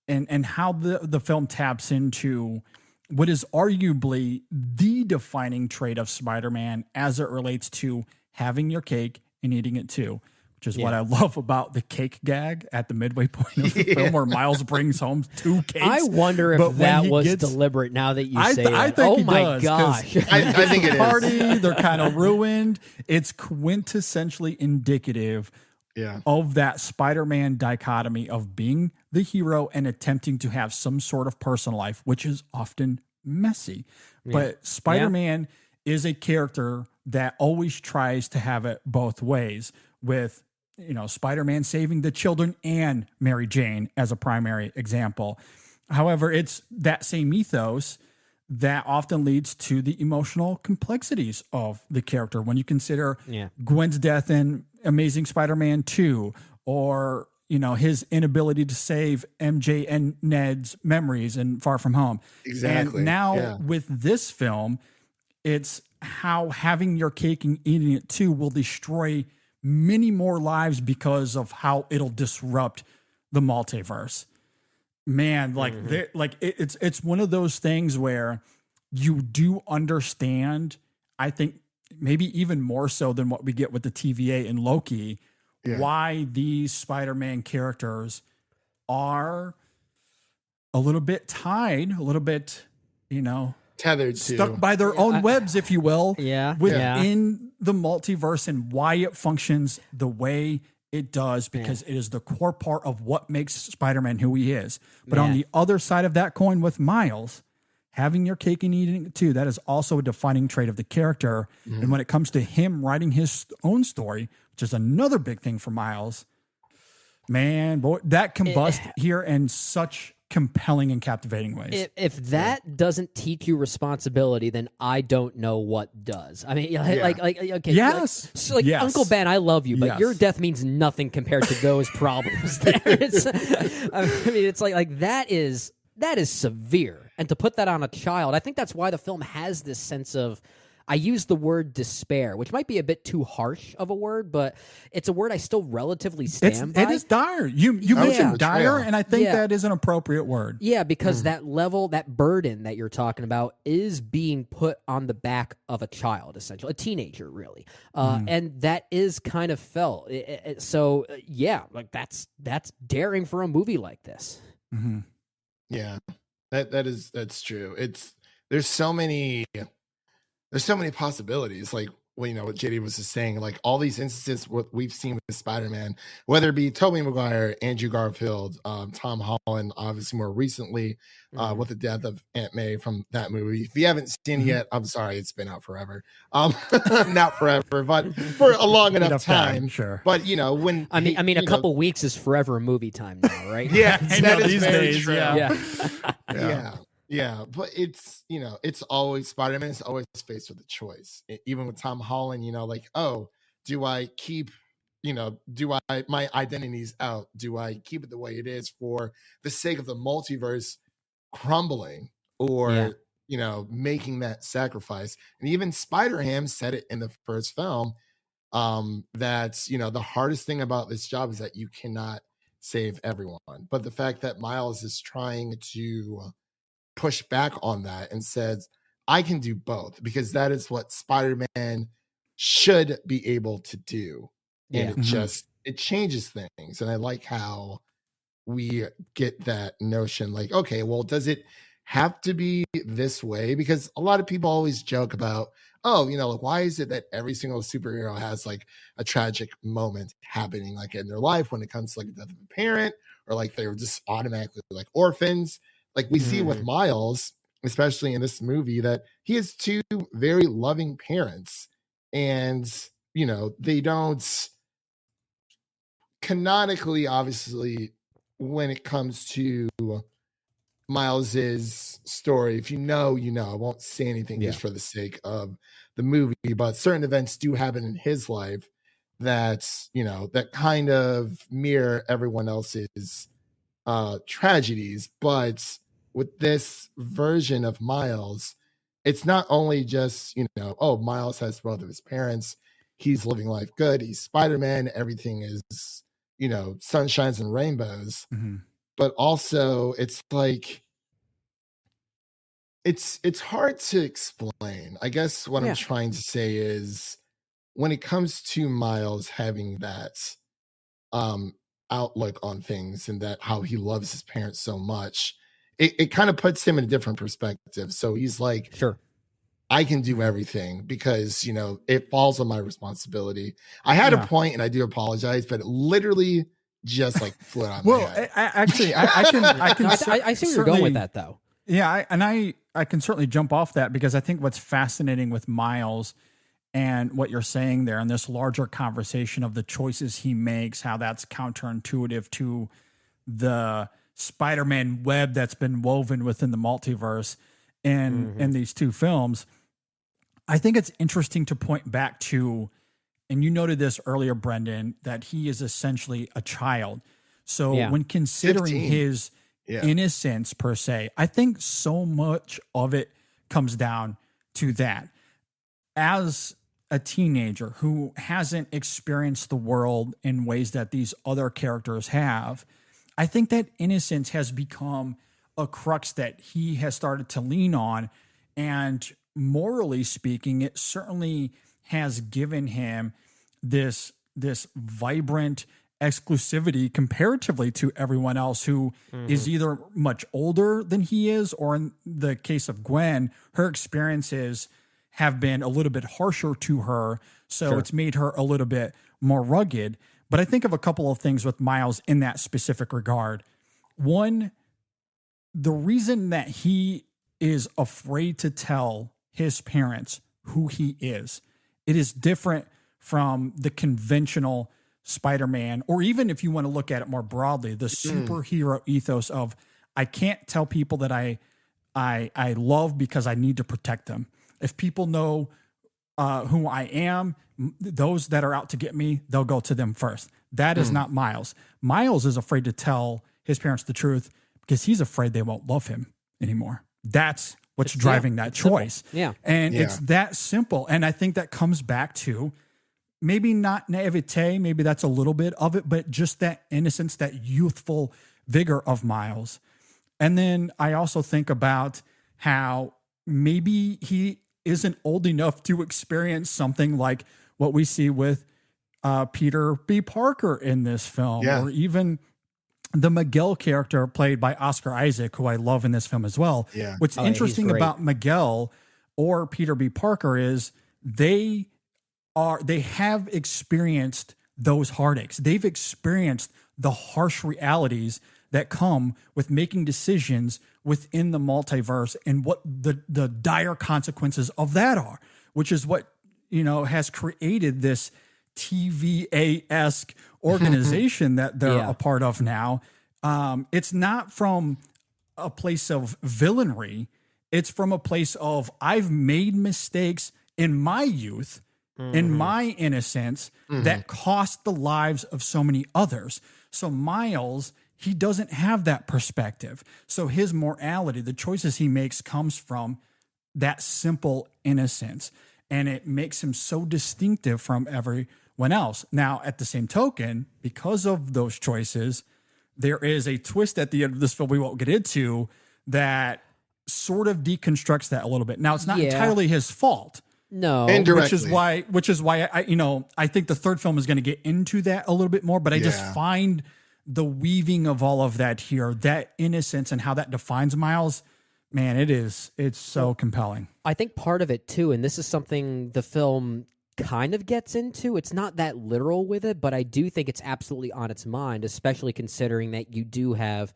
and how the film taps into what is arguably the defining trait of Spider-Man as it relates to having your cake and eating it too, which is what I love about the cake gag at the midway point of the film where Miles brings home 2 cakes. I wonder if that was deliberate now that you say I it. think oh my gosh. I think it is. Party, they're kind of ruined. It's quintessentially indicative of that Spider-Man dichotomy of being the hero and attempting to have some sort of personal life, which is often messy. But Spider-Man is a character that always tries to have it both ways, with Spider-Man saving the children and Mary Jane as a primary example. However, it's that same ethos that often leads to the emotional complexities of the character. When you consider Gwen's death in Amazing Spider-Man 2, or his inability to save MJ and Ned's memories in Far From Home. Exactly. And now with this film, it's how having your cake and eating it too will destroy many more lives because of how it'll disrupt the multiverse. Man, it's one of those things where you do understand, I think maybe even more so than what we get with the TVA and Loki, why these Spider-Man characters are a little bit tied, a little bit, tethered, stuck by their own webs, if you will, within the multiverse, and why it functions the way it does, because it is the core part of what makes Spider-Man who he is. But on the other side of that coin with Miles, having your cake and eating it too, that is also a defining trait of the character. And when it comes to him writing his own story, which is another big thing for Miles, man, boy, that combusts here in such compelling and captivating ways. If that doesn't teach you responsibility, then I don't know what does. I mean, okay, yes, Uncle Ben, I love you, but your death means nothing compared to those problems. It's like that is severe, and to put that on a child, I think that's why the film has this sense of. I use the word despair, which might be a bit too harsh of a word, but it's a word I still relatively stand by. It is dire. You mentioned dire, and I think that is an appropriate word. Yeah, because that level, that burden that you're talking about is being put on the back of a child, essentially, a teenager, really. And that is kind of felt. That's daring for a movie like this. Mm-hmm. Yeah, that's true. There's so many possibilities, like what JD was just saying, like all these instances what we've seen with Spider-Man, whether it be Tobey Maguire, Andrew Garfield, Tom Holland, obviously more recently with the death of Aunt May from that movie. If you haven't seen it yet, I'm sorry, it's been out forever. Not forever, but for a long enough time. Sure. But when a couple weeks is forever movie time now, right? Yeah, that is these very days, true. yeah. Yeah, but it's it's always Spider-Man is always faced with a choice. Even with Tom Holland, do I keep, my identity's out? Do I keep it the way it is for the sake of the multiverse crumbling, or making that sacrifice? And even Spider-Ham said it in the first film, that the hardest thing about this job is that you cannot save everyone. But the fact that Miles is trying to push back on that and says, I can do both, because that is what Spider-Man should be able to do. And it changes things. And I like how we get that notion, like, okay, well, does it have to be this way? Because a lot of people always joke about, why is it that every single superhero has like a tragic moment happening like in their life when it comes to like the death of a parent, or like they're just automatically like orphans? Like we see with Miles, especially in this movie, that he has two very loving parents, and they don't canonically, obviously, when it comes to Miles's story. If you know, I won't say anything just for the sake of the movie, but certain events do happen in his life that that kind of mirror everyone else's tragedies. But with this version of Miles, it's not only just, Miles has both of his parents. He's living life good. He's Spider-Man. Everything is, sunshines and rainbows. Mm-hmm. But also it's like, it's hard to explain. I guess what I'm trying to say is, when it comes to Miles having that outlook on things, and that how he loves his parents so much, it kind of puts him in a different perspective. So he's like, sure, I can do everything because, it falls on my responsibility. I had a point, and I do apologize, but it literally just like flew out of my head. I see where you're going with that, though. Yeah, I can certainly jump off that, because I think what's fascinating with Miles and what you're saying there, and this larger conversation of the choices he makes, how that's counterintuitive to the Spider-Man web that's been woven within the multiverse in these two films. I think it's interesting to point back to, and you noted this earlier, Brendan, that he is essentially a child. So when considering 15. his innocence per se, I think so much of it comes down to that. As a teenager who hasn't experienced the world in ways that these other characters have, I think that innocence has become a crux that he has started to lean on. And morally speaking, it certainly has given him this vibrant exclusivity comparatively to everyone else who is either much older than he is, or in the case of Gwen, her experiences have been a little bit harsher to her. So it's made her a little bit more rugged. But I think of a couple of things with Miles in that specific regard. One, the reason that he is afraid to tell his parents who he is, it is different from the conventional Spider-Man, or even if you want to look at it more broadly, the superhero ethos of, I can't tell people that I love because I need to protect them. If people know who I am, those that are out to get me, they'll go to them first. That is not Miles. Miles is afraid to tell his parents the truth because he's afraid they won't love him anymore. That's what's driving that choice. Yeah. And it's that simple. And I think that comes back to maybe not naivete, maybe that's a little bit of it, but just that innocence, that youthful vigor of Miles. And then I also think about how maybe he isn't old enough to experience something like what we see with Peter B. Parker in this film, or even the Miguel character played by Oscar Isaac, who I love in this film as well. Yeah. What's interesting about Miguel or Peter B. Parker is they have experienced those heartaches. They've experienced the harsh realities that come with making decisions within the multiverse and what the dire consequences of that are, which is what, has created this TVA-esque organization that they're a part of now. It's not from a place of villainry. It's from a place of, I've made mistakes in my youth, in my innocence, that cost the lives of so many others. So Miles, he doesn't have that perspective. So his morality, the choices he makes, comes from that simple innocence. And it makes him so distinctive from everyone else. Now, at the same token, because of those choices, there is a twist at the end of this film we won't get into that sort of deconstructs that a little bit. Now, it's not entirely his fault. No, indirectly. Which is why I think the third film is going to get into that a little bit more, but I just find the weaving of all of that here, that innocence and how that defines Miles, man, it's so compelling. I think part of it too, and this is something the film kind of gets into, it's not that literal with it, but I do think it's absolutely on its mind, especially considering that you do have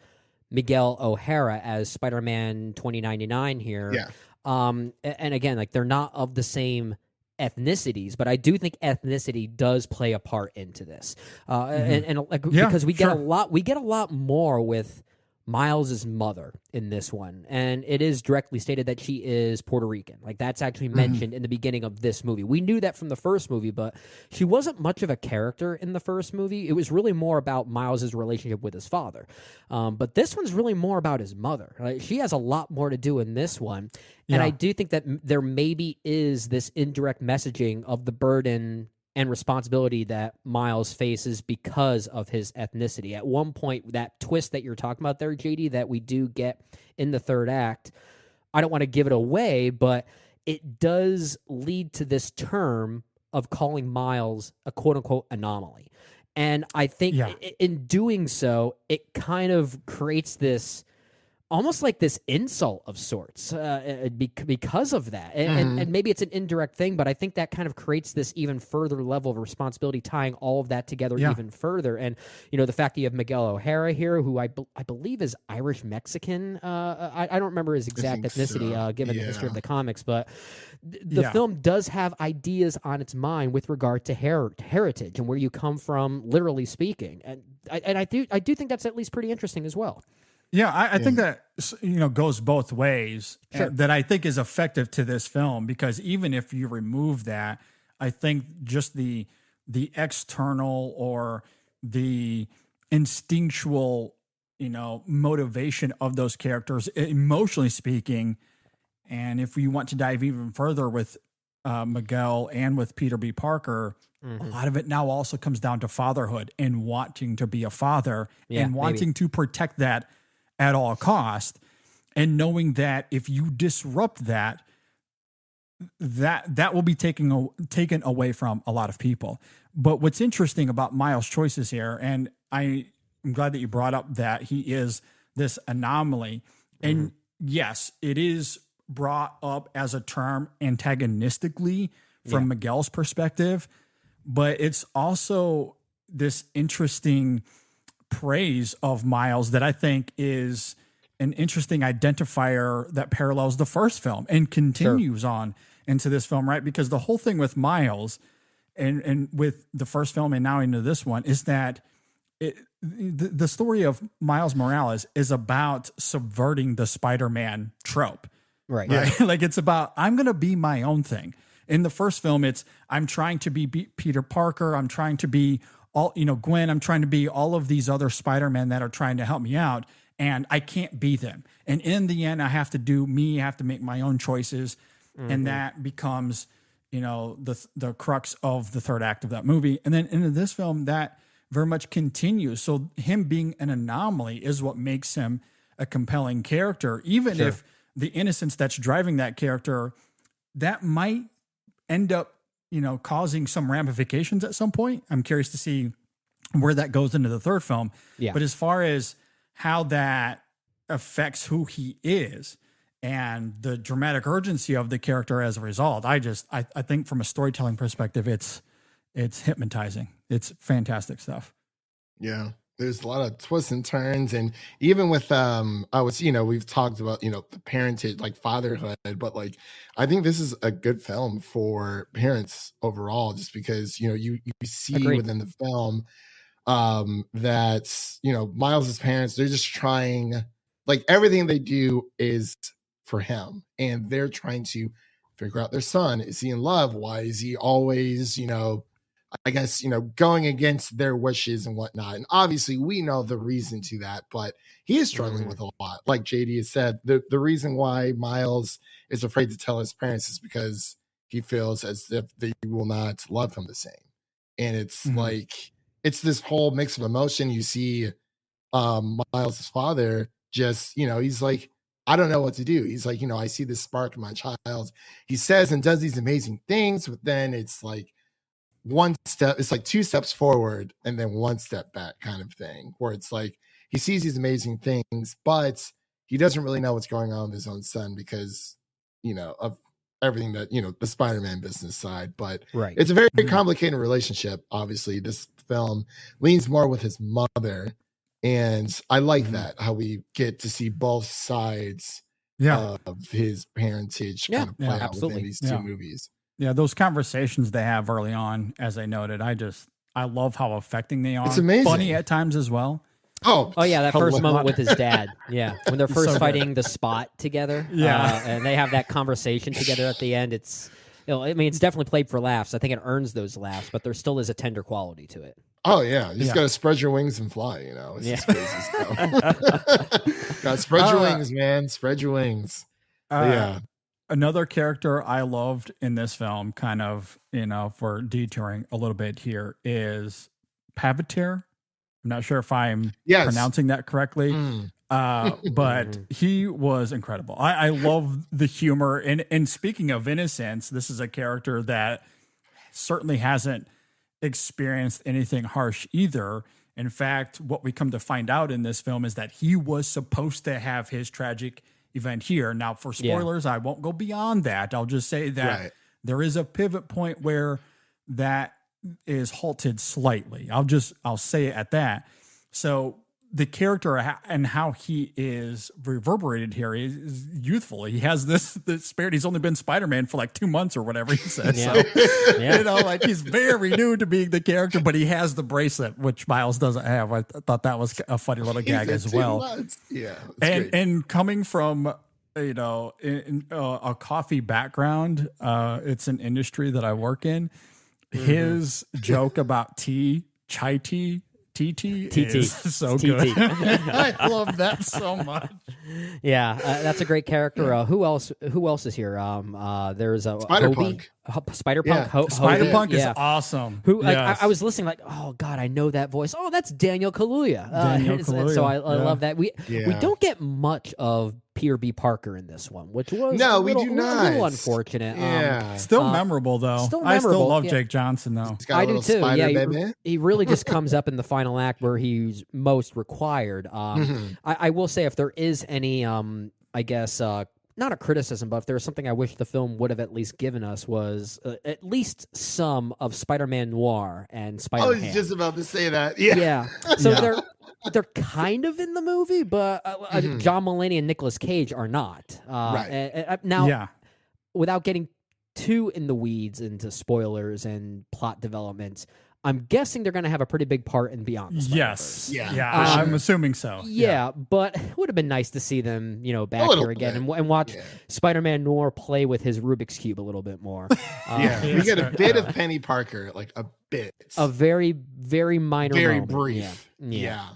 Miguel O'Hara as Spider-Man 2099 here. Yeah. And again, like, they're not of the same ethnicities, but I do think ethnicity does play a part into this. Because we get a lot more with Miles's mother in this one, and it is directly stated that she is Puerto Rican. Like, that's actually mentioned in the beginning of this movie. We knew that from the first movie, but she wasn't much of a character in the first movie. It was really more about Miles's relationship with his father. But this one's really more about his mother. Like, she has a lot more to do in this one. And I do think that there maybe is this indirect messaging of the burden and responsibility that Miles faces because of his ethnicity. At one point, that twist that you're talking about there, JD, that we do get in the third act, I don't want to give it away, but it does lead to this term of calling Miles a quote-unquote anomaly. And I think in doing so, it kind of creates this almost like this insult of sorts because of that. And maybe it's an indirect thing, but I think that kind of creates this even further level of responsibility, tying all of that together even further. And, the fact that you have Miguel O'Hara here, who I believe is Irish-Mexican. I don't remember his exact ethnicity, given the history of the comics, but the film does have ideas on its mind with regard to heritage and where you come from, literally speaking. And I do think that's at least pretty interesting as well. Yeah, I think that goes both ways. Sure. That I think is effective to this film, because even if you remove that, I think just the external or the instinctual motivation of those characters, emotionally speaking, and if you want to dive even further with Miguel and with Peter B. Parker, a lot of it now also comes down to fatherhood and wanting to be a father and wanting to protect that at all cost, and knowing that if you disrupt that will be taken away from a lot of people. But what's interesting about Miles' choices here, and I'm glad that you brought up that he is this anomaly, and yes, it is brought up as a term antagonistically from Miguel's perspective, but it's also this interesting praise of Miles that I think is an interesting identifier that parallels the first film and continues on into this film, right? Because the whole thing with Miles and with the first film and now into this one is that the story of Miles Morales is about subverting the Spider-Man trope. Right. Like it's about, I'm going to be my own thing. In the first film, it's, I'm trying to be Peter Parker. I'm trying to be Gwen. I'm trying to be all of these other Spider-Men that are trying to help me out, and I can't be them. And in the end, I have to do me. I have to make my own choices. And that becomes, the crux of the third act of that movie. And then into this film, that very much continues. So him being an anomaly is what makes him a compelling character, even if the innocence that's driving that character, that might end up, causing some ramifications at some point. I'm curious to see where that goes into the third film. Yeah. But as far as how that affects who he is and the dramatic urgency of the character as a result, I think from a storytelling perspective, it's hypnotizing. It's fantastic stuff. Yeah. There's a lot of twists and turns, and even with we've talked about the parentage, like fatherhood, but like I think this is a good film for parents overall, just because you see within the film that Miles's parents, they're just trying, like everything they do is for him, and they're trying to figure out their son. Is he in love? Why is he always I guess, going against their wishes and whatnot. And obviously we know the reason to that, but he is struggling with a lot. Like JD has said, the reason why Miles is afraid to tell his parents is because he feels as if they will not love him the same. And it's like, it's this whole mix of emotion. You see Miles' father just, he's like, I don't know what to do. He's like, I see this spark in my child. He says and does these amazing things, but then it's like, it's like 2 steps forward and then 1 step back kind of thing, where it's like he sees these amazing things, but he doesn't really know what's going on with his own son because, of everything that, the Spider-Man business side. But it's a very complicated relationship. Obviously, this film leans more with his mother, and I like that, how we get to see both sides of his parentage kind of play out within these 2 movies. Yeah, those conversations they have early on, as I noted, I love how affecting they are. It's amazing. Funny at times as well. Oh yeah, that first moment with his dad. Yeah, when they're first fighting the Spot together. Yeah, and they have that conversation together at the end. It's, it's definitely played for laughs. I think it earns those laughs, but there still is a tender quality to it. Oh yeah, you just got to spread your wings and fly. It's just crazy stuff. Got to spread your wings, man. Spread your wings. Another character I loved in this film, kind of, for detouring a little bit here, is Pavitr. I'm not sure if I'm pronouncing that correctly, but he was incredible. I love the humor. And speaking of innocence, this is a character that certainly hasn't experienced anything harsh either. In fact, what we come to find out in this film is that he was supposed to have his tragic event here. Now, for spoilers, I won't go beyond that. I'll just say that there is a pivot point where that is halted slightly. I'll say it at that. So the character and how he is reverberated here is youthful. He has this spirit. He's only been Spider-Man for like 2 months or whatever he says. Yeah. So, Yeah. you know, like he's very new to being the character, but he has the bracelet, which Miles doesn't have. I thought that was a funny little gag as well. Yeah. And coming from, you know, in a coffee background, it's an industry that I work in. His joke about chai tea, TT is so good. I love that so much. Yeah, that's a great character. Who else is here? There's a Spider-Punk. Spider-Punk. Yeah. Spider-Punk is yeah. awesome. Who Yes. I was listening like, oh God, I know that voice. Oh, that's Daniel Kaluuya. So I love that. We don't get much of Peter B. Parker in this one, which was we do not. A little unfortunate. Yeah. Still memorable though. I still love Jake Johnson though. I do too. Yeah, baby. he really just comes up in the final act where he's most required. I will say if there is any, I guess, not a criticism, but if there was something I wish the film would have at least given us was at least some of Spider-Man Noir and Spider-Man. I was just about to say that. Yeah. Yeah. So they're kind of in the movie, but John Mulaney and Nicolas Cage are not. Right. Now, without getting too in the weeds into spoilers and plot developments, I'm guessing they're going to have a pretty big part in Beyond the Spider-Verse. Yes. Yeah. Sure. I'm assuming so. Yeah, but it would have been nice to see them, back here again and watch Spider-Man Noir play with his Rubik's Cube a little bit more. We get a bit of Penny Parker, like a bit. A very, very minor very moment. brief. Yeah.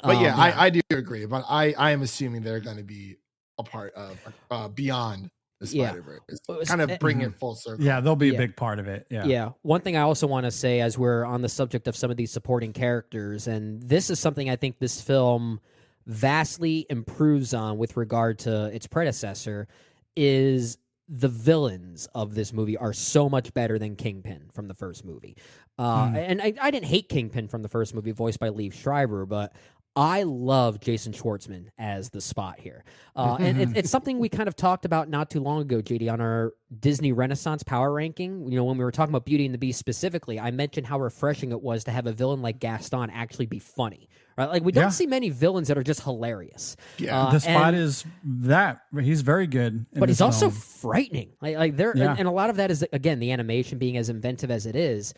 But I do agree. But I am assuming they're going to be a part of Beyond the Spider-Verse. Kind of bring it full circle. Yeah, they'll be a big part of it. Yeah. Yeah. One thing I also want to say as we're on the subject of some of these supporting characters, and this is something I think this film vastly improves on with regard to its predecessor, is the villains of this movie are so much better than Kingpin from the first movie. And I didn't hate Kingpin from the first movie, voiced by Liev Schreiber, but I love Jason Schwartzman as the Spot here. And it's something we kind of talked about not too long ago, JD, on our Disney Renaissance power ranking. When we were talking about Beauty and the Beast specifically, I mentioned how refreshing it was to have a villain like Gaston actually be funny. Right? Like, we don't see many villains that are just hilarious. Yeah. The Spot is that. He's very good. But he's also frightening. Like there, and a lot of that is, again, the animation being as inventive as it is.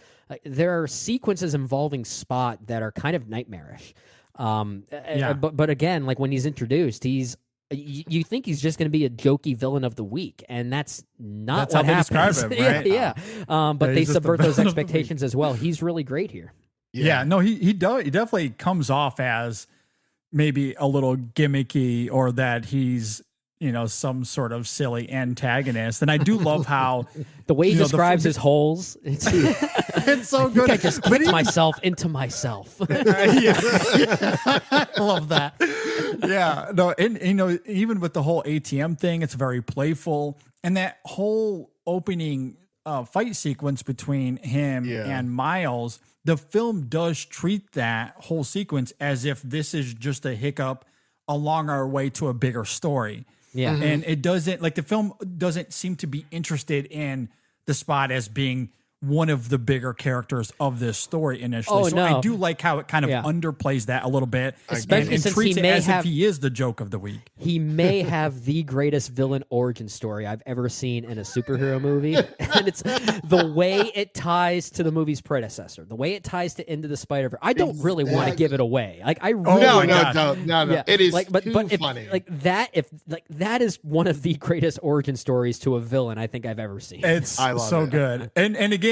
There are sequences involving Spot that are kind of nightmarish. But again, like when he's introduced, you think he's just going to be a jokey villain of the week, and that's not what happens. Describe him, right? But they subvert those expectations as well. He's really great here. Yeah, no, he definitely comes off as maybe a little gimmicky, or that he's some sort of silly antagonist. And I do love how the way he describes his holes. It's so good. I just kicked myself into myself. I love that. Yeah, no, and even with the whole ATM thing, it's very playful, and that whole opening fight sequence between him and Miles, the film does treat that whole sequence as if this is just a hiccup along our way to a bigger story. Yeah. And it doesn't, like, the film doesn't seem to be interested in the Spot as being one of the bigger characters of this story initially. I do like how it kind of underplays that a little bit, especially and since treats he it may as have, if he is the joke of the week. He may have the greatest villain origin story I've ever seen in a superhero movie, and it's the way it ties to the movie's predecessor, the way it ties to Into the Spider-Verse. I don't really want to give it away. Like, I really no. Yeah. It is but funny. That is one of the greatest origin stories to a villain I think I've ever seen. It's so good, and again.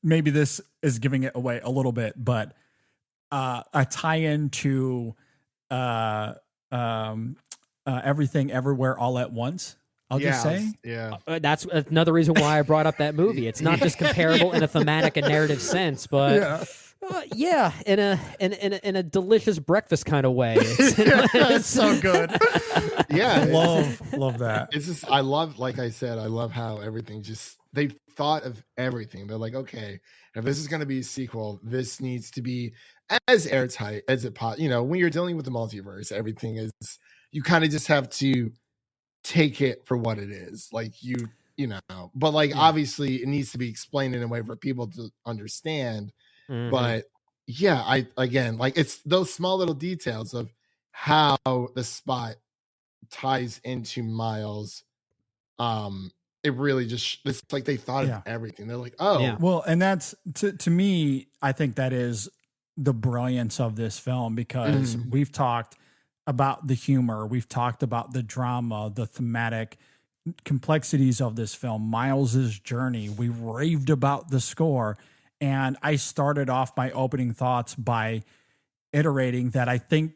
Maybe this is giving it away a little bit, but a tie-in to Everything Everywhere All at Once. I'll just say. Yeah. That's another reason why I brought up that movie. It's not just comparable in a thematic and narrative sense, but in a delicious breakfast kind of way. It's so good. Yeah. Love that. It's just, I love how everything just, they thought of everything. They're like, okay, if this is going to be a sequel, this needs to be as airtight as it possible. When you're dealing with the multiverse, everything is, you kind of just have to take it for what it is. Like but like, obviously it needs to be explained in a way for people to understand. Mm-hmm. But yeah, I again, like, it's those small little details of how the spot ties into Miles. It really just it's like they thought of everything. They're like, oh, Yeah. Well, and that's to me, I think that is the brilliance of this film, because we've talked about the humor, we've talked about the drama, the thematic complexities of this film, Miles's journey. We raved about the score, and I started off my opening thoughts by iterating that I think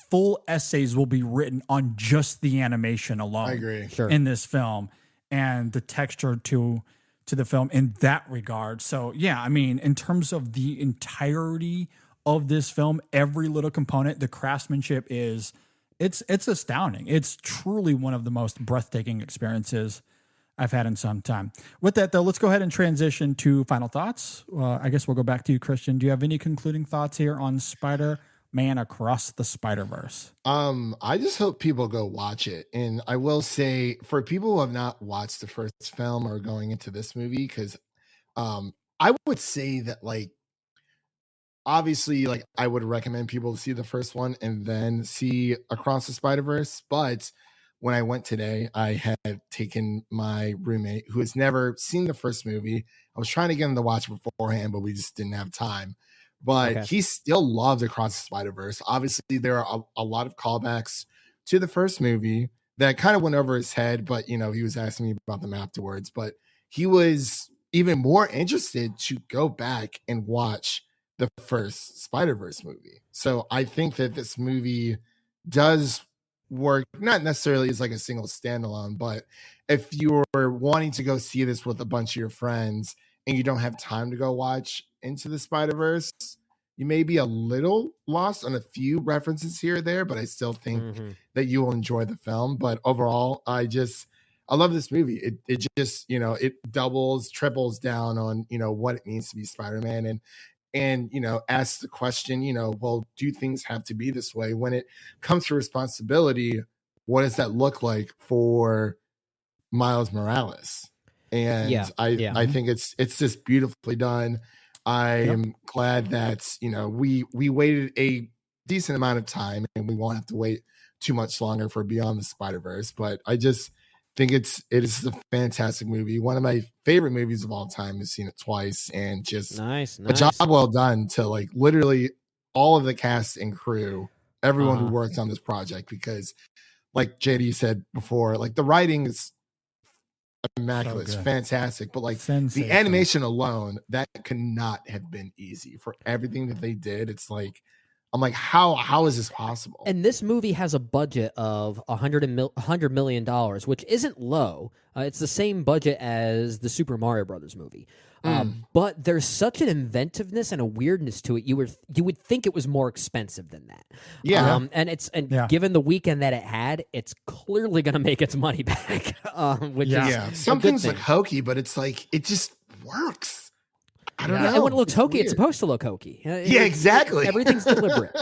full essays will be written on just the animation alone. I agree. Sure. In this film and the texture to the film in that regard. So yeah, I mean, in terms of the entirety of this film, every little component, the craftsmanship is it's astounding. It's truly one of the most breathtaking experiences I've had in some time. With that though, let's go ahead and transition to final thoughts. I guess we'll go back to you, Christian. Do you have any concluding thoughts here on Spider-Man Across the Spider-Verse? I just hope people go watch it. And I will say, for people who have not watched the first film or going into this movie, because I would say that, like, obviously, like, I would recommend people to see the first one and then see Across the Spider-Verse. But when I went today, I had taken my roommate who has never seen the first movie. I was trying to get him to watch it beforehand, but we just didn't have time. But he still loved Across the Spider-Verse. Obviously, there are a lot of callbacks to the first movie that kind of went over his head, but, you know, he was asking me about them afterwards. But he was even more interested to go back and watch the first Spider-Verse movie. So I think that this movie does work, not necessarily as like a single standalone, but if you're wanting to go see this with a bunch of your friends and you don't have time to go watch Into the Spider-Verse, you may be a little lost on a few references here or there, but I still think that you will enjoy the film. But overall, I love this movie. It just, you know, it doubles, triples down on, you know, what it means to be Spider-Man, and, you know, asks the question, you know, well, do things have to be this way? When it comes to responsibility, what does that look like for Miles Morales? And I think it's just beautifully done. I am glad that, you know, we waited a decent amount of time and we won't have to wait too much longer for Beyond the Spider-Verse. But I just think it is a fantastic movie. One of my favorite movies of all time. I've seen it twice, and just nice. a job well done to, like, literally all of the cast and crew, everyone who worked on this project, because like JD said before, like, the writing is immaculate, it's fantastic, but like the animation alone, that could not have been easy for everything that they did. It's like, I'm like, how is this possible? And this movie has a budget of $100 million, which isn't low. It's the same budget as the Super Mario Brothers movie. But there's such an inventiveness and a weirdness to it. You would think it was more expensive than that. Yeah. And given the weekend that it had, it's clearly going to make its money back. Which is some things look hokey, but it's like, it just works. I don't know. And when it looks hokey, it's supposed to look hokey. Exactly. Everything's deliberate.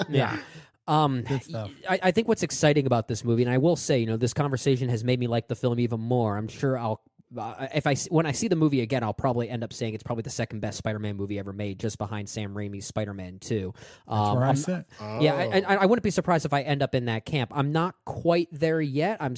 Yeah. Good stuff. I think what's exciting about this movie, and I will say, you know, this conversation has made me like the film even more. I'm sure when I see the movie again, I'll probably end up saying it's probably the second best Spider-Man movie ever made, just behind Sam Raimi's Spider-Man 2. That's where I sit. Yeah, I wouldn't be surprised if I end up in that camp. I'm not quite there yet. But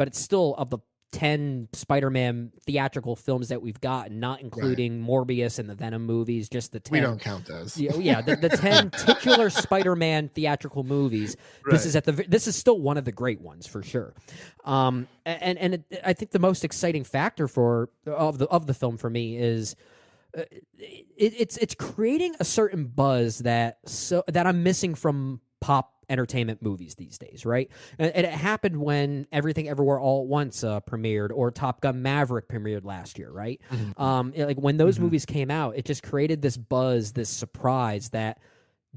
it's still of the 10 Spider-Man theatrical films that we've gotten, not including Morbius and the Venom movies, just the 10. We don't count those. The 10 titular Spider-Man theatrical movies. Right. This is still one of the great ones for sure. I think the most exciting factor of the film for me is it's creating a certain buzz that I'm missing from pop entertainment movies these days, right? And it happened when Everything Everywhere All at Once premiered, or Top Gun Maverick premiered last year, right? Like when those movies came out, it just created this buzz, this surprise that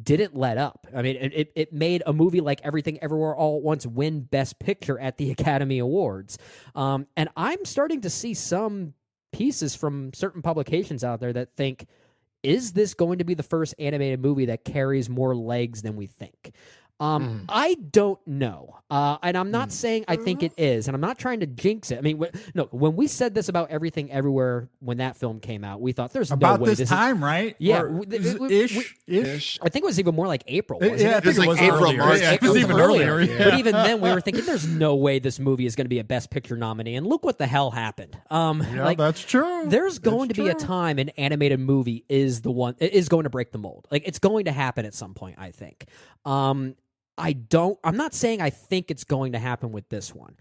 didn't let up. I mean, it made a movie like Everything Everywhere All at Once win Best Picture at the Academy Awards. And I'm starting to see some pieces from certain publications out there that think, is this going to be the first animated movie that carries more legs than we think? I don't know. And I'm not saying I think it is, and I'm not trying to jinx it. I mean, when we said this about Everything Everywhere when that film came out, we thought there's about no way this time, right? Yeah, Or ish. I think it was even more like April. Wasn't Yeah, I it? think it was April, earlier. March. Yeah, it was even earlier. Yeah. But even then, we were thinking, "There's no way this movie is going to be a Best Picture nominee." And look what the hell happened. Yeah, that's true. There's going to be a time an animated movie is going to break the mold. Like it's going to happen at some point. I think. I'm not saying I think it's going to happen with this one,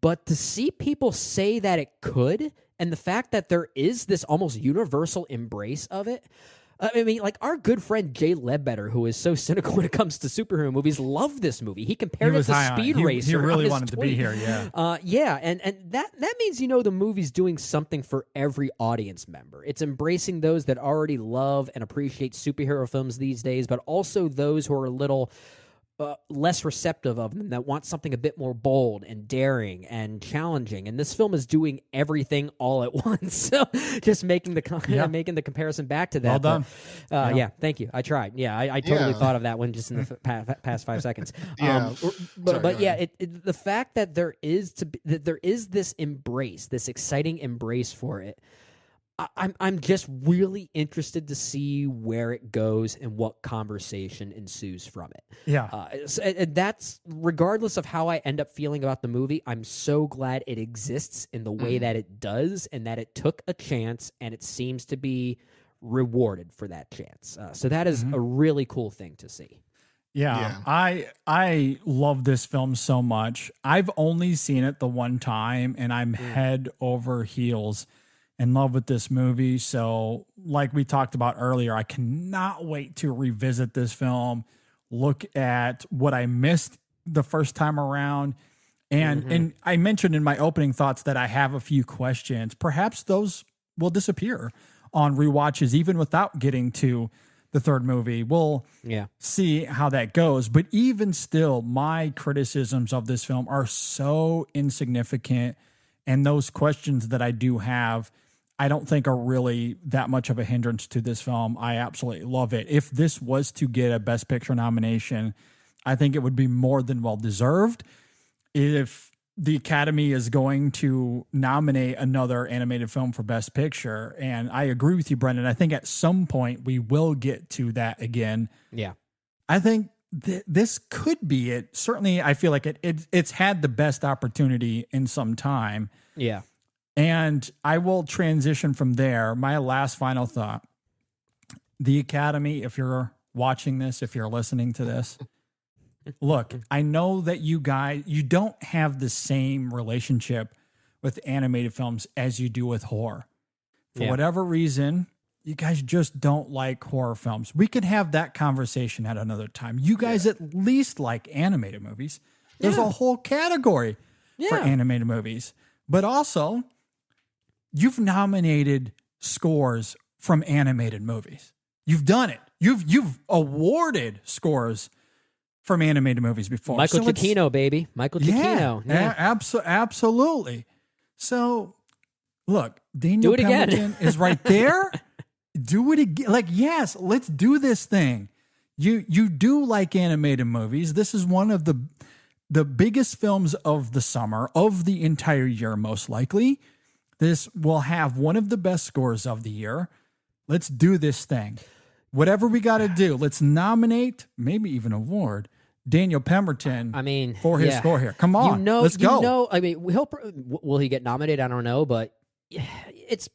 but to see people say that it could, and the fact that there is this almost universal embrace of it. I mean, like our good friend Jay Ledbetter, who is so cynical when it comes to superhero movies, loved this movie. He compared it to Speed Racer. He really on his wanted to be tweet. here, yeah. Yeah, and that means the movie's doing something for every audience member. It's embracing those that already love and appreciate superhero films these days, but also those who are a little less receptive of them, that want something a bit more bold and daring and challenging. And this film is doing everything all at once. So just making the comparison back to that. Well done. But, yeah, thank you. I tried. Yeah, I totally thought of that one just in the past 5 seconds. But yeah, the fact that there is this embrace, this exciting embrace for it. I'm just really interested to see where it goes and what conversation ensues from it. Yeah. And that's regardless of how I end up feeling about the movie. I'm so glad it exists in the way that it does, and that it took a chance, and it seems to be rewarded for that chance. So that is a really cool thing to see. Yeah. I love this film so much. I've only seen it the one time, and I'm head over heels in love with this movie. So like we talked about earlier, I cannot wait to revisit this film, look at what I missed the first time around. And I mentioned in my opening thoughts that I have a few questions. Perhaps those will disappear on rewatches, even without getting to the third movie. We'll see how that goes. But even still, my criticisms of this film are so insignificant. And those questions that I do have, I don't think are really that much of a hindrance to this film. I absolutely love it. If this was to get a Best Picture nomination, I think it would be more than well deserved. If the Academy is going to nominate another animated film for Best Picture, and I agree with you, Brendan, I think at some point we will get to that again. Yeah. I think this could be it. Certainly, I feel like it's had the best opportunity in some time. Yeah. And I will transition from there. My last final thought. The Academy, if you're watching this, if you're listening to this, look, I know that you don't have the same relationship with animated films as you do with horror. For whatever reason, you guys just don't like horror films. We could have that conversation at another time. You guys at least like animated movies. There's a whole category for animated movies. But also, you've nominated scores from animated movies. You've done it. You've awarded scores from animated movies before. Michael Giacchino, baby. Michael Giacchino. Yeah. Absolutely. So, look, Daniel Pemberton is right there. Do it again. Like, yes, let's do this thing. You do like animated movies. This is one of the biggest films of the summer, of the entire year, most likely. This will have one of the best scores of the year. Let's do this thing. Whatever we got to do, let's nominate, maybe even award, Daniel Pemberton. For his score here. Come on, let's go. Will he get nominated? I don't know, but it's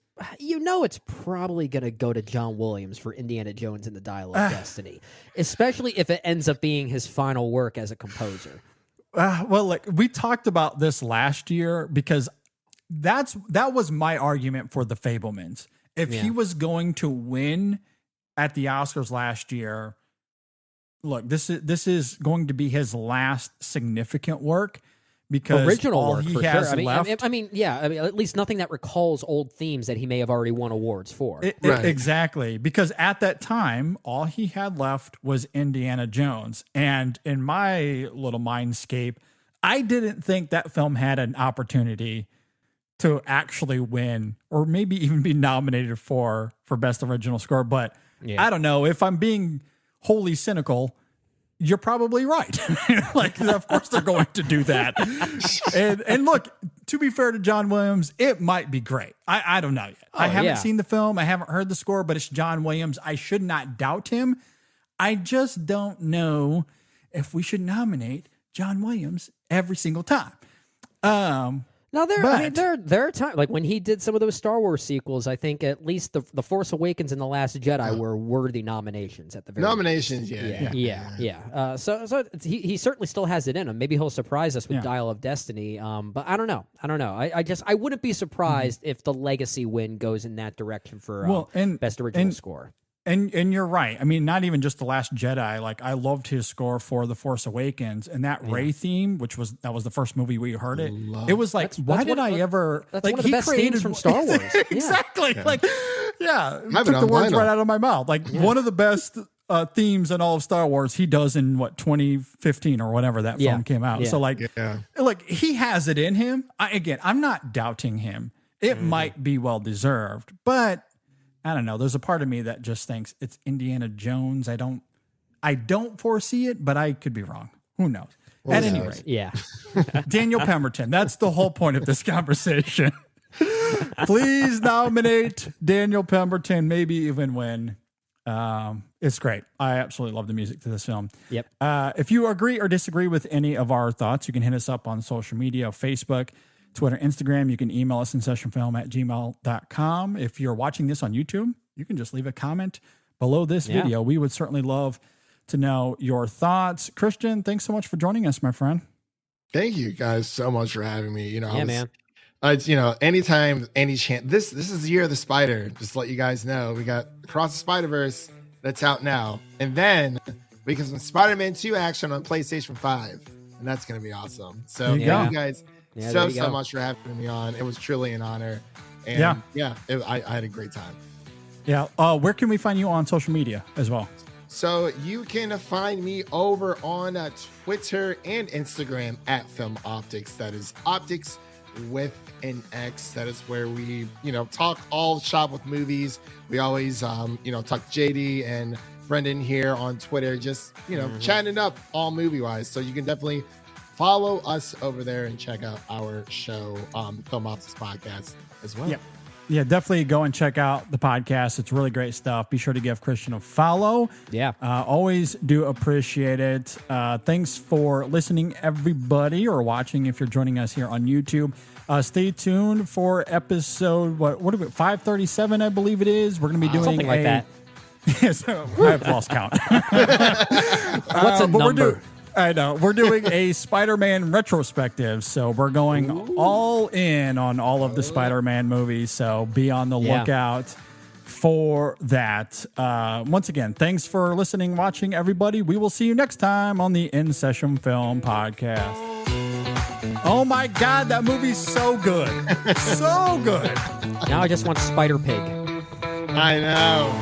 probably going to go to John Williams for Indiana Jones and the Dial of Destiny, especially if it ends up being his final work as a composer. Well, like we talked about this last year, because that was my argument for The Fabelmans. If he was going to win at the Oscars last year, look, this is going to be his last significant work, because original all work he for has sure. left. At least nothing that recalls old themes that he may have already won awards for. Exactly, because at that time, all he had left was Indiana Jones, and in my little mindscape, I didn't think that film had an opportunity to actually win, or maybe even be nominated for Best Original Score. But I don't know, if I'm being wholly cynical, you're probably right. Like, of course they're going to do that. And look, to be fair to John Williams, it might be great. I don't know yet. I haven't seen the film. I haven't heard the score, but it's John Williams. I should not doubt him. I just don't know if we should nominate John Williams every single time. No, there are times, like when he did some of those Star Wars sequels, I think at least the Force Awakens and The Last Jedi were worthy nominations at the very nominations. Yeah. So he certainly still has it in him. Maybe he'll surprise us with Dial of Destiny. But I don't know. I wouldn't be surprised if the legacy win goes in that direction for best original score. And you're right. I mean, not even just The Last Jedi. Like, I loved his score for The Force Awakens, and that Rey theme, that was the first movie we heard it. It was like, why did I ever? That's like, one of the best themes from Star Wars. Exactly. Yeah. Like, yeah, I took the words right out of my mouth. Like, one of the best themes in all of Star Wars. He does in 2015 or whatever that film came out. So like he has it in him. I'm not doubting him. It might be well deserved, but I don't know. There's a part of me that just thinks it's Indiana Jones. I don't foresee it, but I could be wrong. Who knows? At any rate, Daniel Pemberton. That's the whole point of this conversation. Please nominate Daniel Pemberton. Maybe even win. It's great. I absolutely love the music to this film. Yep. If you agree or disagree with any of our thoughts, you can hit us up on social media, Facebook, Twitter, Instagram. You can email us InSessionFilm@gmail.com. If you're watching this on YouTube, you can just leave a comment below this video. We would certainly love to know your thoughts. Christian, thanks so much for joining us, my friend. Thank you guys so much for having me. Man. It's anytime, any chance. This is the year of the spider. Just to let you guys know, we got Across the Spider-Verse that's out now, and then we get some Spider-Man 2 action on PlayStation 5, and that's gonna be awesome. So thank you guys so much for having me on. It was truly an honor, and I had a great time. Yeah. Where can we find you on social media as well? So you can find me over on Twitter and Instagram at Film Optics. That is Optics with an X. That is where we, talk all shop with movies. We always, talk JD and Brendan here on Twitter, just, chatting up all movie wise. So you can definitely follow us over there and check out our show, Film Optics Podcast as well. Yeah, definitely go and check out the podcast. It's really great stuff. Be sure to give Christian a follow. Yeah. Always do appreciate it. Thanks for listening, everybody, or watching if you're joining us here on YouTube. Stay tuned for episode, what 537, I believe it is. We're going to be doing something like that. So, I've lost count. What's a number? I know. We're doing a Spider-Man retrospective, so we're going all in on all of the Spider-Man movies, so be on the lookout for that. Once again, thanks for listening, watching, everybody. We will see you next time on the InSession Film Podcast. Oh my God, that movie's so good. So good. Now I just want Spider Pig. I know.